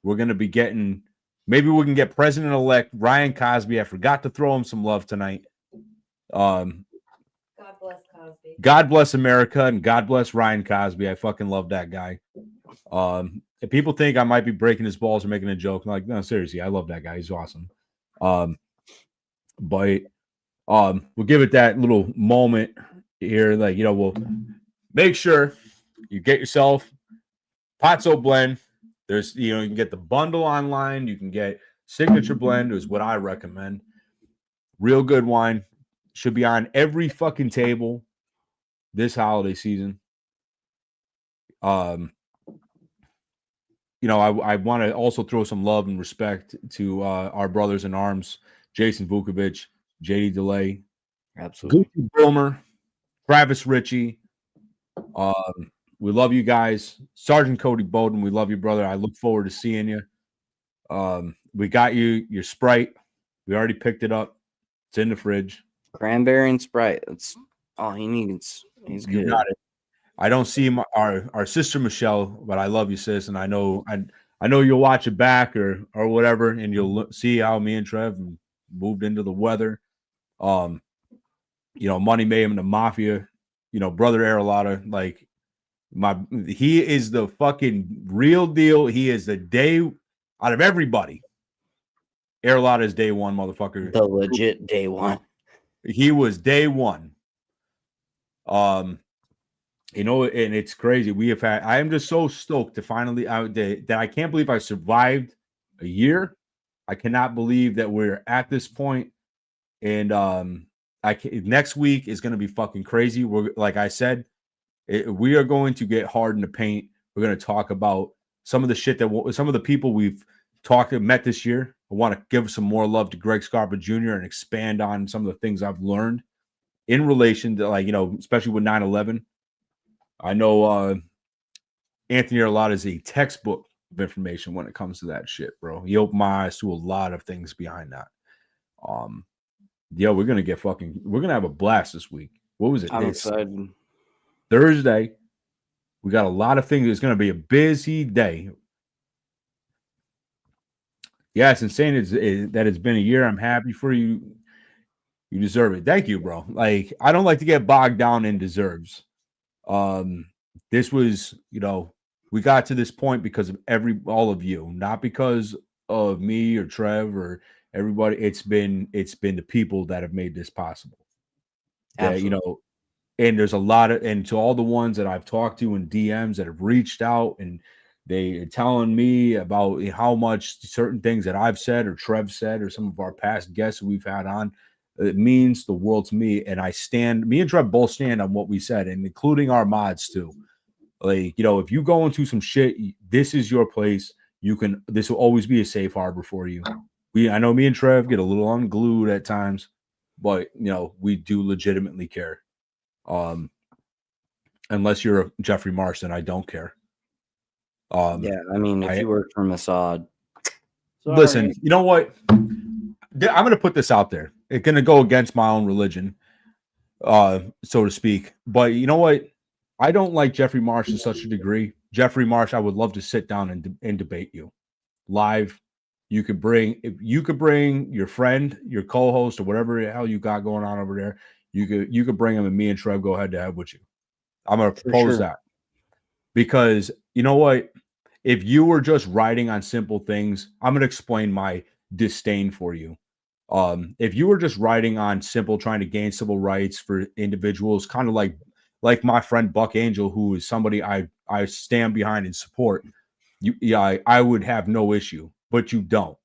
A: We're gonna be getting. Maybe we can get President-elect Ryan Cosby. I forgot to throw him some love tonight.
C: God bless Cosby.
A: God bless America and God bless Ryan Cosby. I fucking love that guy. If people think I might be breaking his balls or making a joke, I'm like, no, seriously, I love that guy. He's awesome. But we'll give it that little moment here. Like, we'll make sure you get yourself Pozzo blend. There's, you can get the bundle online. You can get Signature Blend is what I recommend. Real good wine. Should be on every fucking table this holiday season. I want to also throw some love and respect to our brothers in arms, Jason Vukovich, JD Delay,
B: absolutely,
A: Gucci Wilmer, Travis Ritchie. We love you guys. Sergeant Cody Bowden, we love you, brother. I look forward to seeing you. We got you your Sprite. We already picked it up. It's in the fridge.
B: Cranberry and Sprite. That's all he needs. He's good.
A: You got it. I don't see our sister Michelle, but I love you, sis, and I know you'll watch it back or whatever, and you'll see how me and Trev moved into the weather. Money Mayhem and the Mafia, brother Arillotta, like he is the fucking real deal. He is the day out of everybody. Arillotta is day one, motherfucker.
B: The legit day one.
A: He was day one. And it's crazy. I am just so stoked to finally that I can't believe I survived a year. I cannot believe that we're at this point. And next week is going to be fucking crazy. We're, like I said, we are going to get hard in the paint. We're going to talk about some of the shit some of the people we've met this year. I want to give some more love to Greg Scarpa Jr. and expand on some of the things I've learned in relation to, especially with 9/11. I know Anthony Arillotta is a textbook of information when it comes to that shit, bro. He opened my eyes to a lot of things behind that. We're gonna have a blast this week. What was it?
B: I'm excited.
A: Thursday. We got a lot of things. It's gonna be a busy day. Yeah, it's insane that it's been a year. I'm happy for you. You deserve it. Thank you, bro. Like, I don't like to get bogged down in deserves. This was, we got to this point because of all of you, not because of me or Trev or everybody. It's been the people that have made this possible.
B: Absolutely.
A: And there's a lot and to all the ones that I've talked to in DMs that have reached out and they are telling me about how much certain things that I've said or Trev said or some of our past guests we've had on, it means the world to me. And me and Trev both stand on what we said, and including our mods too. Like, if you go into some shit, this is your place. This will always be a safe harbor for you. I know me and Trev get a little unglued at times, but we do legitimately care. Unless you're a Jeffrey Marsh, then I don't care.
B: Yeah, I mean, if you work for Mossad,
A: listen, you know what? I'm going to put this out there. It's going to go against my own religion, so to speak. But you know what? I don't like Jeffrey Marsh to such a degree. Jeffrey Marsh, I would love to sit down and debate you live. You could bring your friend, your co-host, or whatever the hell you got going on over there. You could bring him, and me and Trev go head to head with you. I'm going to propose that, because you know what? If you were just writing on simple things, I'm going to explain my disdain for you. If you were just writing on simple, trying to gain civil rights for individuals, kind of like my friend Buck Angel, who is somebody I stand behind and support, I would have no issue, but you don't.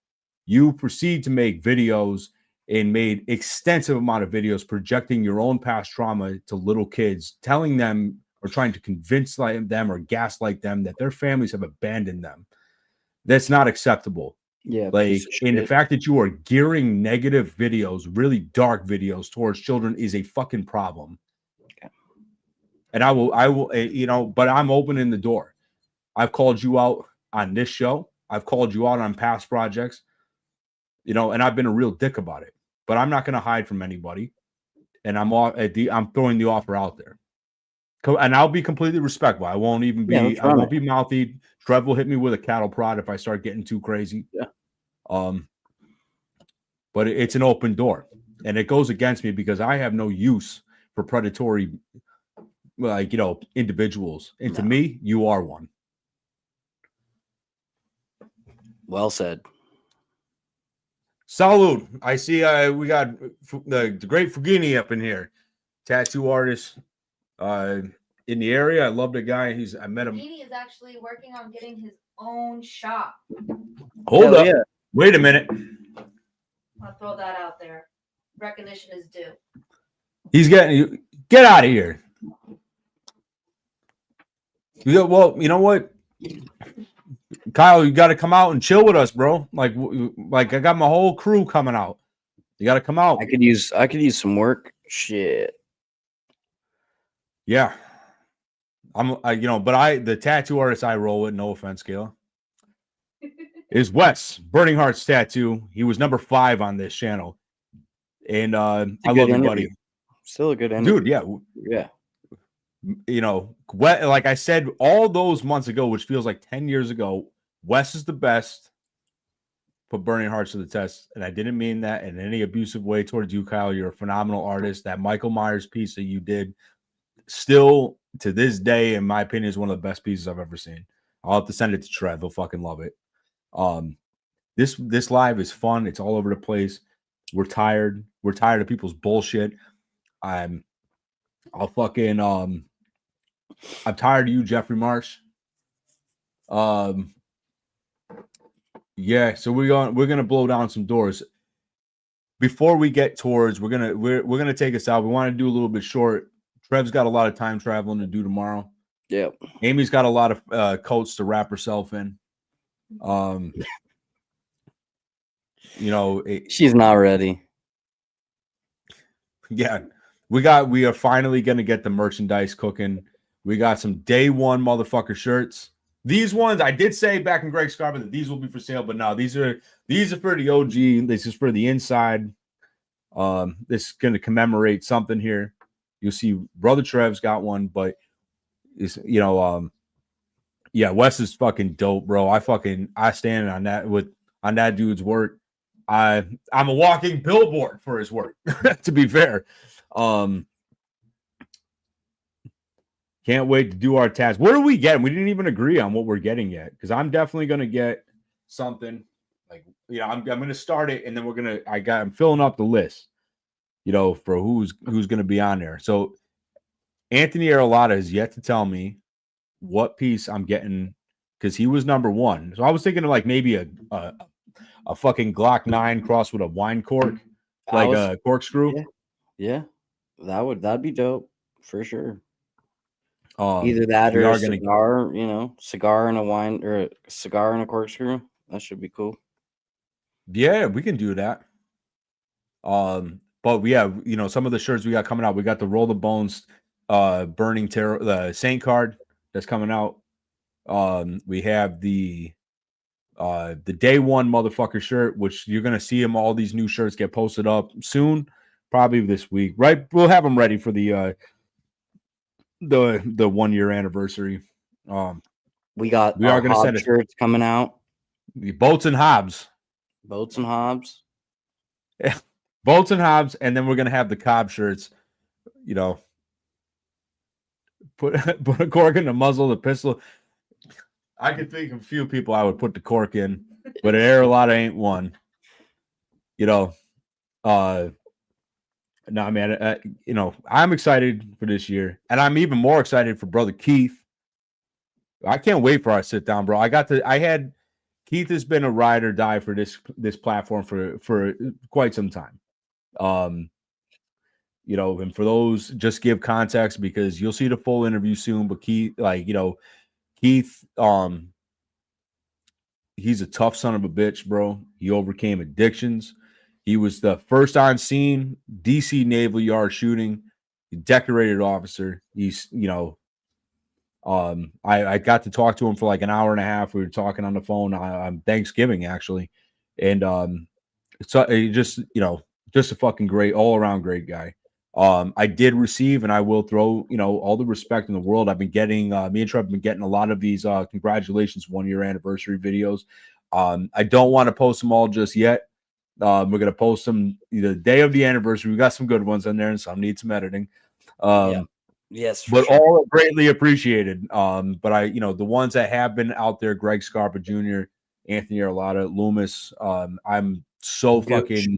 A: You proceed to make videos and made extensive amount of videos projecting your own past trauma to little kids, telling them or trying to convince them or gaslight them that their families have abandoned them. That's not acceptable.
B: Yeah,
A: Like, and the fact that you are gearing negative videos, really dark videos towards children is a fucking problem. Okay. And I will, but I'm opening the door. I've called you out on this show. I've called you out on past projects, and I've been a real dick about it, but I'm not going to hide from anybody. And I'm throwing the offer out there. And I'll be completely respectful. I won't even be, I won't be mouthy. Trev will hit me with a cattle prod if I start getting too crazy.
B: Yeah.
A: But it's an open door, and it goes against me because I have no use for predatory, individuals. And to me, you are one.
B: Well said.
A: Salud. I see we got the great Fugini up in here. Tattoo artist in the area. I love the guy. I met him.
C: Fugini is actually working on getting his own shop.
A: Hold up. Yeah. Wait a minute.
C: I'll throw that out there. Recognition is due.
A: He's getting get out of here. Well, you know what? Kyle, you got to come out and chill with us, bro. Like I got my whole crew coming out. You got to come out.
B: I could use some work. Shit.
A: Yeah. The tattoo artist I roll with, no offense, Kayla, is Wes, Burning Hearts Tattoo. He was number 5 on this channel. And I love you, buddy.
B: Still a good interview.
A: Dude, yeah. Like I said all those months ago, which feels like 10 years ago, Wes is the best. Put Burning Hearts to the test. And I didn't mean that in any abusive way towards you, Kyle. You're a phenomenal artist. That Michael Myers piece that you did, still to this day, in my opinion, is one of the best pieces I've ever seen. I'll have to send it to Trev. He'll fucking love it. This live is fun. It's all over the place. We're tired. We're tired of people's bullshit. I'm tired of you, Jeffrey Marsh. Yeah, so we're gonna blow down some doors. Before we get towards, we're gonna take us out. We want to do a little bit short. Trev's got a lot of time traveling to do tomorrow.
B: Yep.
A: Amy's got a lot of coats to wrap herself in.
B: She's not ready.
A: Yeah, we are finally gonna get the merchandise cooking. We got some day one motherfucker shirts. These ones I did say back in Greg Scarpa that these will be for sale, but no, these are for the OG. This is for the inside. This is gonna commemorate something here. You'll see Brother Trev's got one, but it's yeah, Wes is fucking dope, bro. I stand on that dude's work. I'm a walking billboard for his work, to be fair. Can't wait to do our task. What are we getting? We didn't even agree on what we're getting yet, because I'm definitely gonna get something like I'm gonna start it, and then I'm filling up the list, for who's gonna be on there. So Anthony Arillotta has yet to tell me what piece I'm getting, because he was number 1. So I was thinking of like maybe a fucking Glock 9 crossed with a wine cork, like a corkscrew.
B: Yeah, that'd be dope for sure. Either that or a cigar, cigar and a wine, or a cigar and a corkscrew. That should be cool.
A: Yeah, we can do that. But yeah, some of the shirts we got coming out. We got the Roll the Bones, Burning Terror, the Saint card that's coming out. We have the day one motherfucker shirt, which you're gonna see them. All these new shirts get posted up soon, probably this week, right? We'll have them ready for the 1 year anniversary.
B: We got
A: we
B: our
A: are gonna
B: Hobbs
A: send it.
B: shirts coming out.
A: The Bolts and Hobbs.
B: Boats and Hobbs.
A: Bolts and Hobbs, and then we're gonna have the Cobb shirts. You know, put a cork in the muzzle of the pistol. I could think of a few people I would put the cork in, but Arillotta ain't one. You know, no, man. You know, I'm excited for this year, and I'm even more excited for brother Keith. I can't wait for our sit down, bro. Keith has been a ride or die for this platform for quite some time. You know, and for those, just give context because you'll see the full interview soon. But Keith, Keith, he's a tough son of a bitch, bro. He overcame addictions. He was the first on scene DC Naval Yard shooting, decorated officer. He's, I got to talk to him for like an hour and a half. We were talking on the phone on Thanksgiving, actually. And so just a fucking great, all around great guy. I did receive, and I will throw, all the respect in the world. I've been getting, me and Trev have been getting a lot of these congratulations 1 year anniversary videos. I don't want to post them all just yet. We're going to post them the day of the anniversary. We got some good ones in there, and some need some editing.
B: Yes,
A: but
B: sure.
A: all are greatly appreciated. But the ones that have been out there, Greg Scarpa Jr., Anthony Arillotta, Loomis. I'm so fucking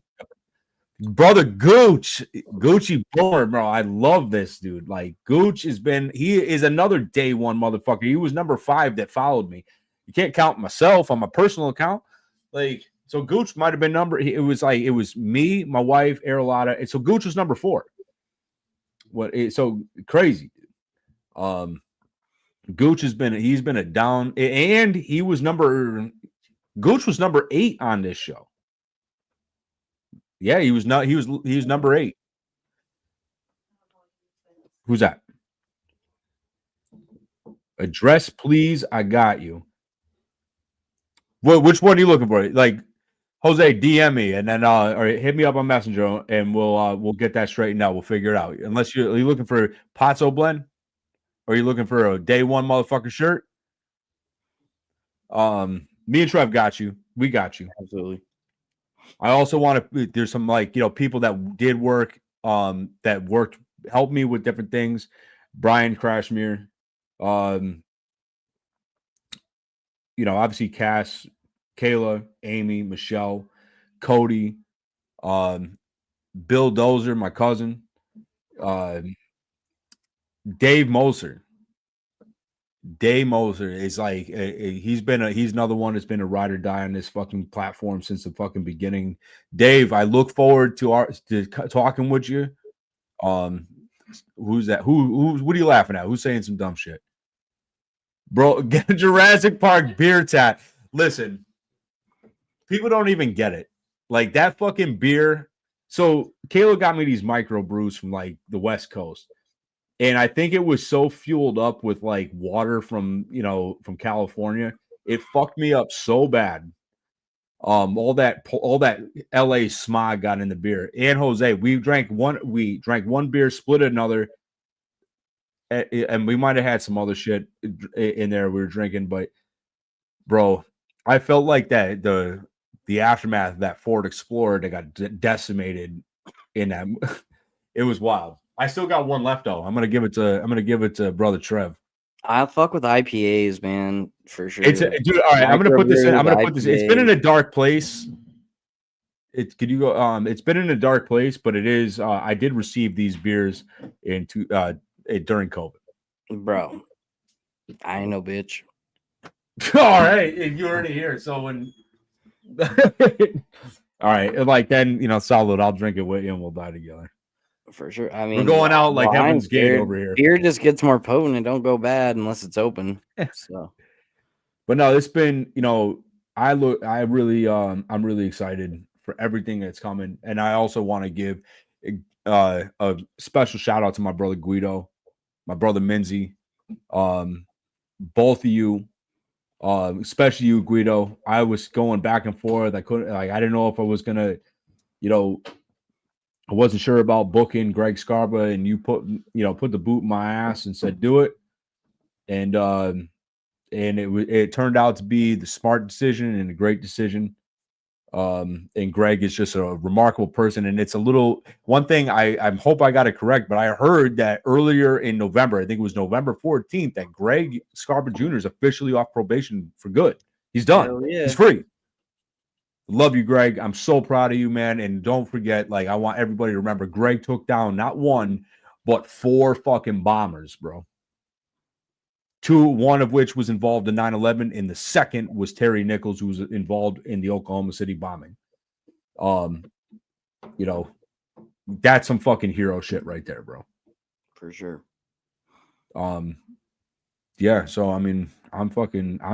A: brother Gucci Born, bro. I love this dude. Like Gooch he is another day one motherfucker. He was number 5 that followed me. You can't count myself on my personal account. Like, so Gooch might have been it was me, my wife, Arillotta. And so Gooch was number 4. So crazy. Gooch he's been a down, and Gooch was number 8 on this show. Yeah, he was number 8. Who's that? Address, please. I got you. Which one are you looking for? Like, Jose, DM me and then or hit me up on Messenger and we'll get that straightened out. We'll figure it out. Unless are you looking for Pozzo blend? Or are you looking for a day one motherfucker shirt? Me and Trev got you. We got you.
B: Absolutely.
A: I also want to. There's some people that did work. That worked, helped me with different things. Brian Crashmere. Obviously Cass, Kayla, Amy, Michelle, Cody, Bill Dozer, my cousin, Dave Moser. Dave Moser is like he's another one that's been a ride or die on this fucking platform since the fucking beginning. Dave, I look forward to talking with you. Who's that? What are you laughing at? Who's saying some dumb shit? Bro, get a Jurassic Park beer tat. Listen, people don't even get it. Like that fucking beer. So Kayla got me these micro brews from like the West Coast. And I think it was so fueled up with like water from California. It fucked me up so bad. All that LA smog got in the beer. And Jose, we drank one beer, split another. And we might have had some other shit in there we were drinking, but bro, I felt like that the aftermath of that Ford Explorer that got decimated in that. It was wild. I still got one left though. I'm gonna give it to brother Trev.
B: I'll fuck with IPAs, man, for sure.
A: Dude. All right, I'm gonna put this in. It's been in a dark place. It's been in a dark place, but it is. I did receive these beers during COVID.
B: Bro, I ain't no bitch.
A: All right, you already here. So when, all right, like then solid. I'll drink it with you and we'll die together.
B: For sure. I mean,
A: we're going out like Heaven's Gate over here.
B: Beer just gets more potent and don't go bad unless it's open. So,
A: but no, it's been I'm really excited for everything that's coming, and I also want to give a special shout out to my brother Guido, my brother Minzy, both of you. Especially you, Guido. I was going back and forth. I couldn't, like, I didn't know if I was gonna, you know, I wasn't sure about booking Greg Scarpa, and you put the boot in my ass and said do it, and it turned out to be the smart decision and a great decision. And Greg is just a remarkable person, and it's a little one thing I hope I got it correct, but I heard that earlier in November, I think it was November 14th, that Greg Scarpa Jr. is officially off probation for good. He's done.
B: Hell yeah.
A: He's free. Love you, Greg. I'm so proud of you, man. And don't forget, like, I want everybody to remember, Greg took down not one, but 4 fucking bombers, bro. 2, one of which was involved in 9/11, and the second was Terry Nichols, who was involved in the Oklahoma City bombing. That's some fucking hero shit right there, bro.
B: For sure.
A: Yeah. So I mean, I'm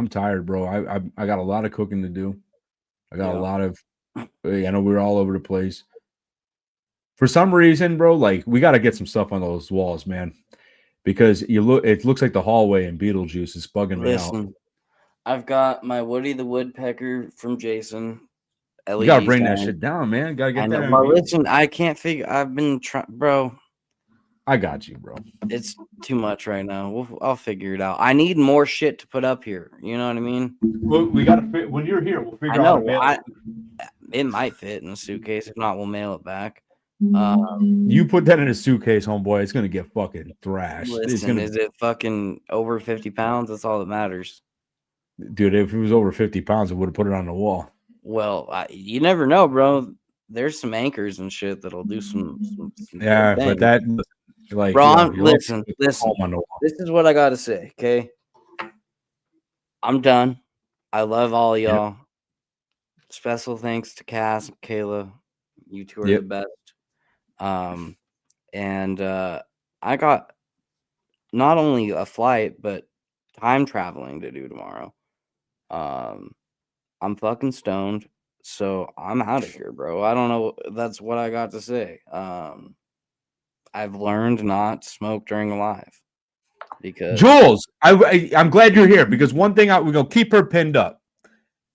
A: tired, bro. I got a lot of cooking to do. I got a lot of. I know we're all over the place. For some reason, bro, like we got to get some stuff on those walls, man. Because it looks like the hallway in Beetlejuice is bugging me out.
B: I've got my Woody the Woodpecker from Jason.
A: You gotta bring that shit down, man. Gotta get that.
B: Well, listen, I can't figure. I've been trying, bro.
A: I got you, bro.
B: It's too much right now. I'll figure it out. I need more shit to put up here. You know what I mean?
A: Well, we gotta fit when you're here. We'll figure out.
B: It might fit in a suitcase. If not, we'll mail it back.
A: You put that in a suitcase, homeboy. It's gonna get fucking thrashed.
B: Listen, is it fucking over 50 pounds? That's all that matters.
A: Dude, if it was over 50 pounds, I would have put it on the wall.
B: Well, you never know, bro. There's some anchors and shit that'll do some
A: yeah, but that, like,
B: bro, listen. This is what I gotta say, okay? I'm done. I love all y'all. Yep. Special thanks to Cass and Kayla. You two are the best. And I got not only a flight, but time traveling to do tomorrow. I'm fucking stoned, so I'm out of here, bro. I don't know. That's what I got to say. I've learned not to smoke during a live because
A: Jules, I'm glad you're here because one thing we're gonna keep her pinned up.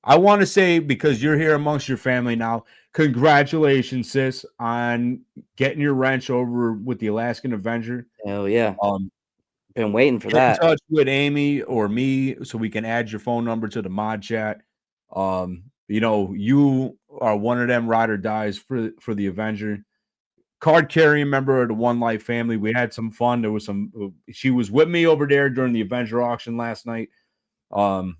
A: I want to say, because you're here amongst your family now, congratulations, sis, on getting your wrench over with the Alaskan Avenger.
B: Hell yeah. Been waiting for that.
A: Get in touch with Amy or me so we can add your phone number to the mod chat. You are one of them ride or dies for the Avenger. Card carrying member of the One Life family. We had some fun. There was she was with me over there during the Avenger auction last night. And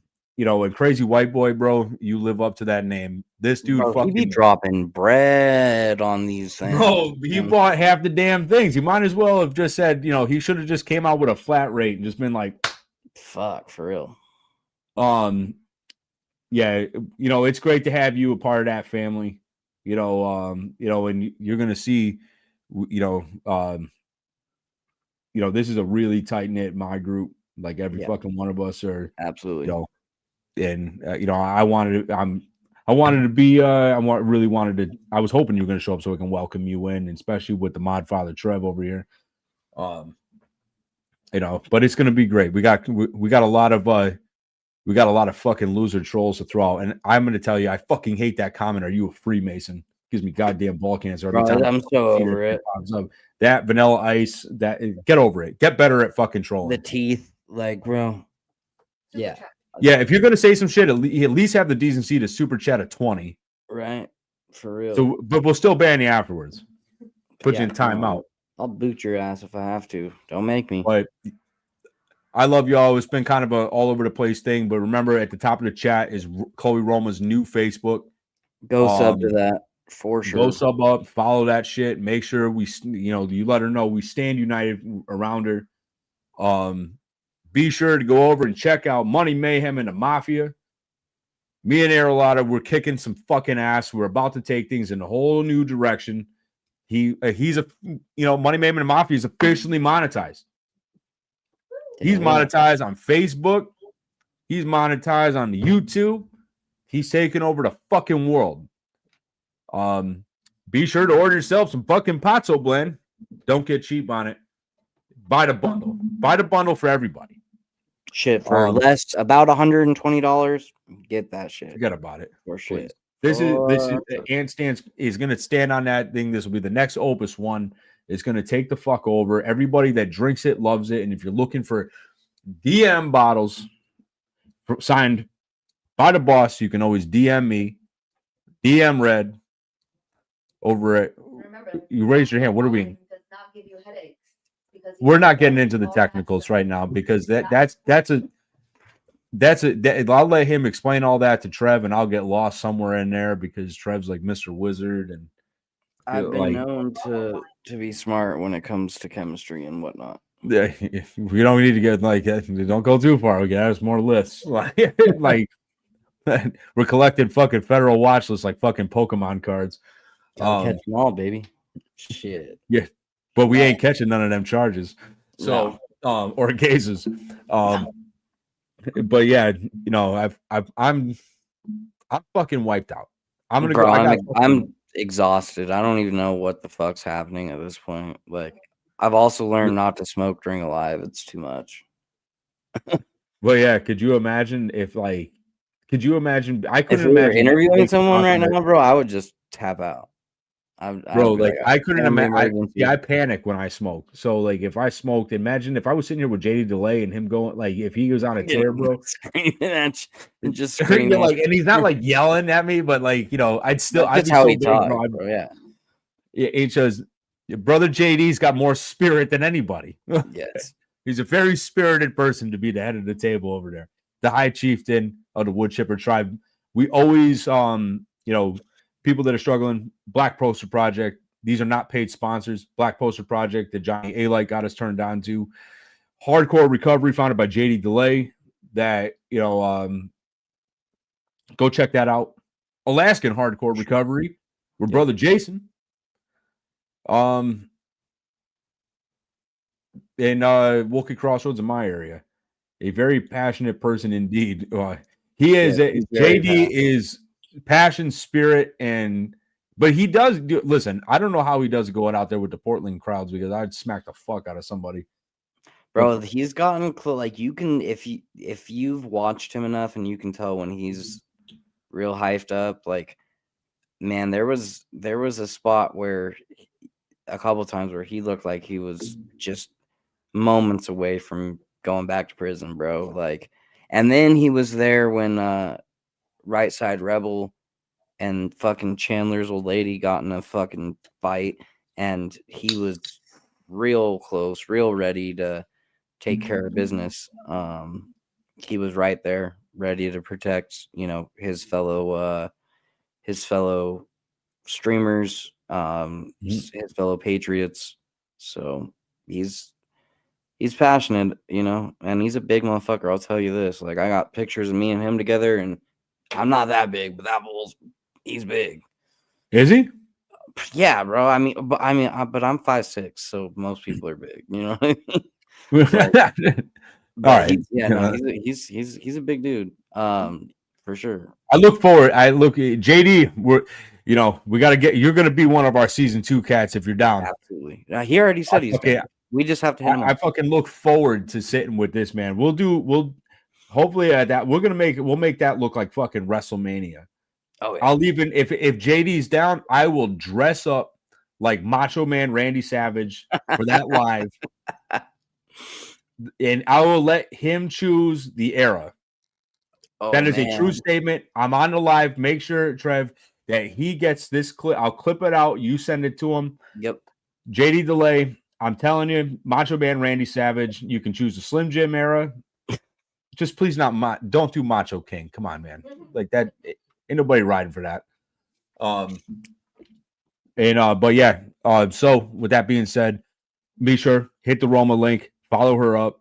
A: Crazy White Boy, bro, you live up to that name. This dude,
B: bro, he be dropping bread on these things.
A: Bro, he bought half the damn things. He might as well have just said, he should have just came out with a flat rate and just been like,
B: fuck, for real.
A: Yeah, it's great to have you a part of that family. And you're gonna see, this is a really tight knit my group. Like every fucking one of us are
B: absolutely.
A: I wanted to be. I was hoping you were going to show up so we can welcome you in, and especially with the mod father Trev over here. But it's going to be great. We got a lot of fucking loser trolls to throw out, and I'm going to tell you, I fucking hate that comment. Are you a Freemason? Gives me goddamn ball cancer every time.
B: I'm so over it.
A: That Vanilla Ice. Get over it. Get better at fucking trolling.
B: The teeth, like, bro. Yeah.
A: Yeah, if you're gonna say some shit, at least have the decency to super chat at 20.
B: Right, for real.
A: So, but we'll still ban you afterwards. Put you in timeout.
B: I'll boot your ass if I have to. Don't make me.
A: But I love y'all. It's been kind of a all over the place thing, but remember, at the top of the chat is Chloe Roma's new Facebook.
B: Go sub to that for sure.
A: Go sub up, follow that shit. Make sure you let her know we stand united around her. Be sure to go over and check out Money Mayhem and the Mafia. Me and Arillotta, we're kicking some fucking ass. We're about to take things in a whole new direction. Money Mayhem and the Mafia is officially monetized. He's monetized on Facebook. He's monetized on YouTube. He's taking over the fucking world. Be sure to order yourself some fucking Pazzo blend. Don't get cheap on it. Buy the bundle. Buy the bundle for everybody.
B: Shit for less, about $120. Get that shit.
A: Forget about it.
B: For shit.
A: This is Ant Stance is going to stand on that thing. This will be the next Opus one. It's going to take the fuck over. Everybody that drinks it loves it. And if you're looking for DM bottles signed by the boss, you can always DM me, DM Red over it.
C: Remember,
A: You raise your hand. What are we?
C: Does not give you headaches because
A: We're not getting into the technicals right now because that's I'll let him explain all that to Trev, and I'll get lost somewhere in there because Trev's like Mr. Wizard, and
B: I've been known to be smart when it comes to chemistry and whatnot.
A: Yeah, we don't need to get like don't go too far. We got us more lists. Like we're collecting fucking federal watch lists like fucking Pokemon cards.
B: Catch them all, baby. Shit.
A: Yeah, but we ain't catching none of them charges. So or cases. But yeah, you know, I'm fucking wiped out. I'm gonna
B: Bro,
A: go.
B: I'm exhausted. I don't even know what the fuck's happening at this point. Like, I've also learned not to smoke during a live. It's too much.
A: Well, yeah. Could you imagine if I couldn't
B: if we were interviewing someone right now, bro, I would just tap out.
A: I couldn't imagine. I panic when I smoke. So like, if I smoked, imagine if I was sitting here with JD Delay and him going like, if he was on a tear, bro,
B: screaming at you, just screaming,
A: like, and he's not like yelling at me, but like, you know, I'd still.
B: That's how he talks, bro. Yeah.
A: It shows. Brother JD's got more spirit than anybody.
B: Yes,
A: he's a very spirited person to be the head of the table over there, the high chieftain of the wood chipper tribe. We always, you know, people that are struggling. Black Poster Project. These are not paid sponsors. Black Poster Project that Johnny Alite got us turned on to. Hardcore Recovery, founded by JD Delay. That, you know, go check that out. Alaskan Hardcore Recovery with brother Jason. In Wilkie Crossroads in my area. A very passionate person indeed. He is JD is passion, spirit, but he does listen. I don't know how he does going out there with the Portland crowds because I'd smack the fuck out of somebody.
B: Bro, he's gotten like you can if you've watched him enough and you can tell when he's real hyped up. Like, man, there was a spot where a couple times where he looked like he was just moments away from going back to prison, bro. Like, and then he was there when Right Side Rebel and fucking Chandler's old lady got in a fucking fight, and he was real close, real ready to take care of business. He was right there, ready to protect, you know, his fellow streamers, his fellow patriots. So he's passionate, you know, and he's a big motherfucker. I'll tell you this. Like, I got pictures of me and him together, and I'm not that big, but he's big.
A: Is he?
B: Yeah, bro. But I'm 5'6", so most people are big. You know what I mean?
A: All right.
B: He's a big dude. For sure.
A: I look forward. JD. We got to get. You're going to be one of our season 2 cats if you're down.
B: Absolutely. He already said he's down. We just have to hit him up.
A: I fucking look forward to sitting with this man. We'll hopefully we'll make that look like fucking WrestleMania.
B: Oh, yeah.
A: I'll even if JD's down, I will dress up like Macho Man Randy Savage for that live. And I will let him choose the era. That is a true statement. I'm on the live. Make sure, Trev, that he gets this clip. I'll clip it out. You send it to him.
B: Yep.
A: JD Delay. I'm telling you, Macho Man Randy Savage. You can choose the Slim Jim era. Just please don't do Macho King. Come on, man. Like that. Ain't nobody riding for that. But yeah. So with that being said, be sure hit the Roma link. Follow her up.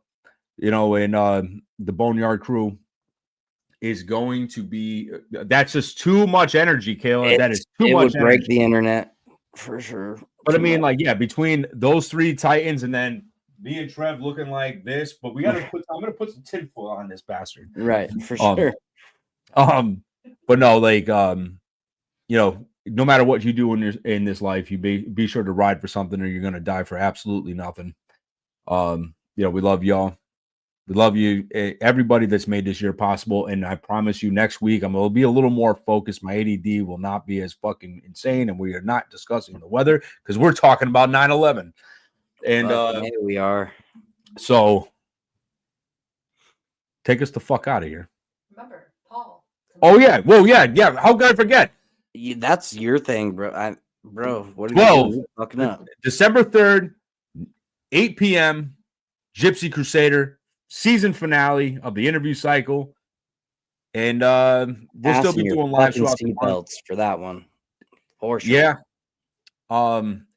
A: You know, and the Boneyard crew is going to be. That's just too much energy, Kayla. That is too much.
B: It would break the internet for sure.
A: But I mean, like, yeah, between those 3 Titans and then me and Trev looking like this, but we got to put. I'm gonna put some tinfoil on this bastard.
B: Right, for sure.
A: But no, like, you know, no matter what you do in this life, you be sure to ride for something, or you're gonna die for absolutely nothing. You know, we love y'all. We love you, everybody that's made this year possible. And I promise you, next week I'm gonna be a little more focused. My ADD will not be as fucking insane, and we are not discussing the weather because we're talking about 9/11. And
B: Fucking A, we are.
A: so take us the fuck out of here.
C: Remember, Paul.
A: Oh yeah, well yeah. How could I forget?
B: That's your thing, bro. Bro, what are
A: 12.
B: you fucking up?
A: December 3rd, 8 p.m. Gypsy Crusader season finale of the interview cycle, and we'll still be doing live throughout the month.
B: Seatbelts for that one, for sure.
A: Yeah,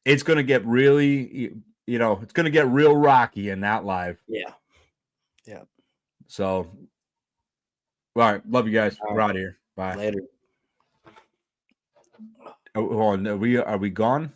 A: it's gonna get really, it's gonna get real rocky in that live.
B: Yeah.
A: So, all right, love you guys.
B: All
A: We're
B: right.
A: out of here. Bye.
B: Later.
A: Oh, hold on, are we gone?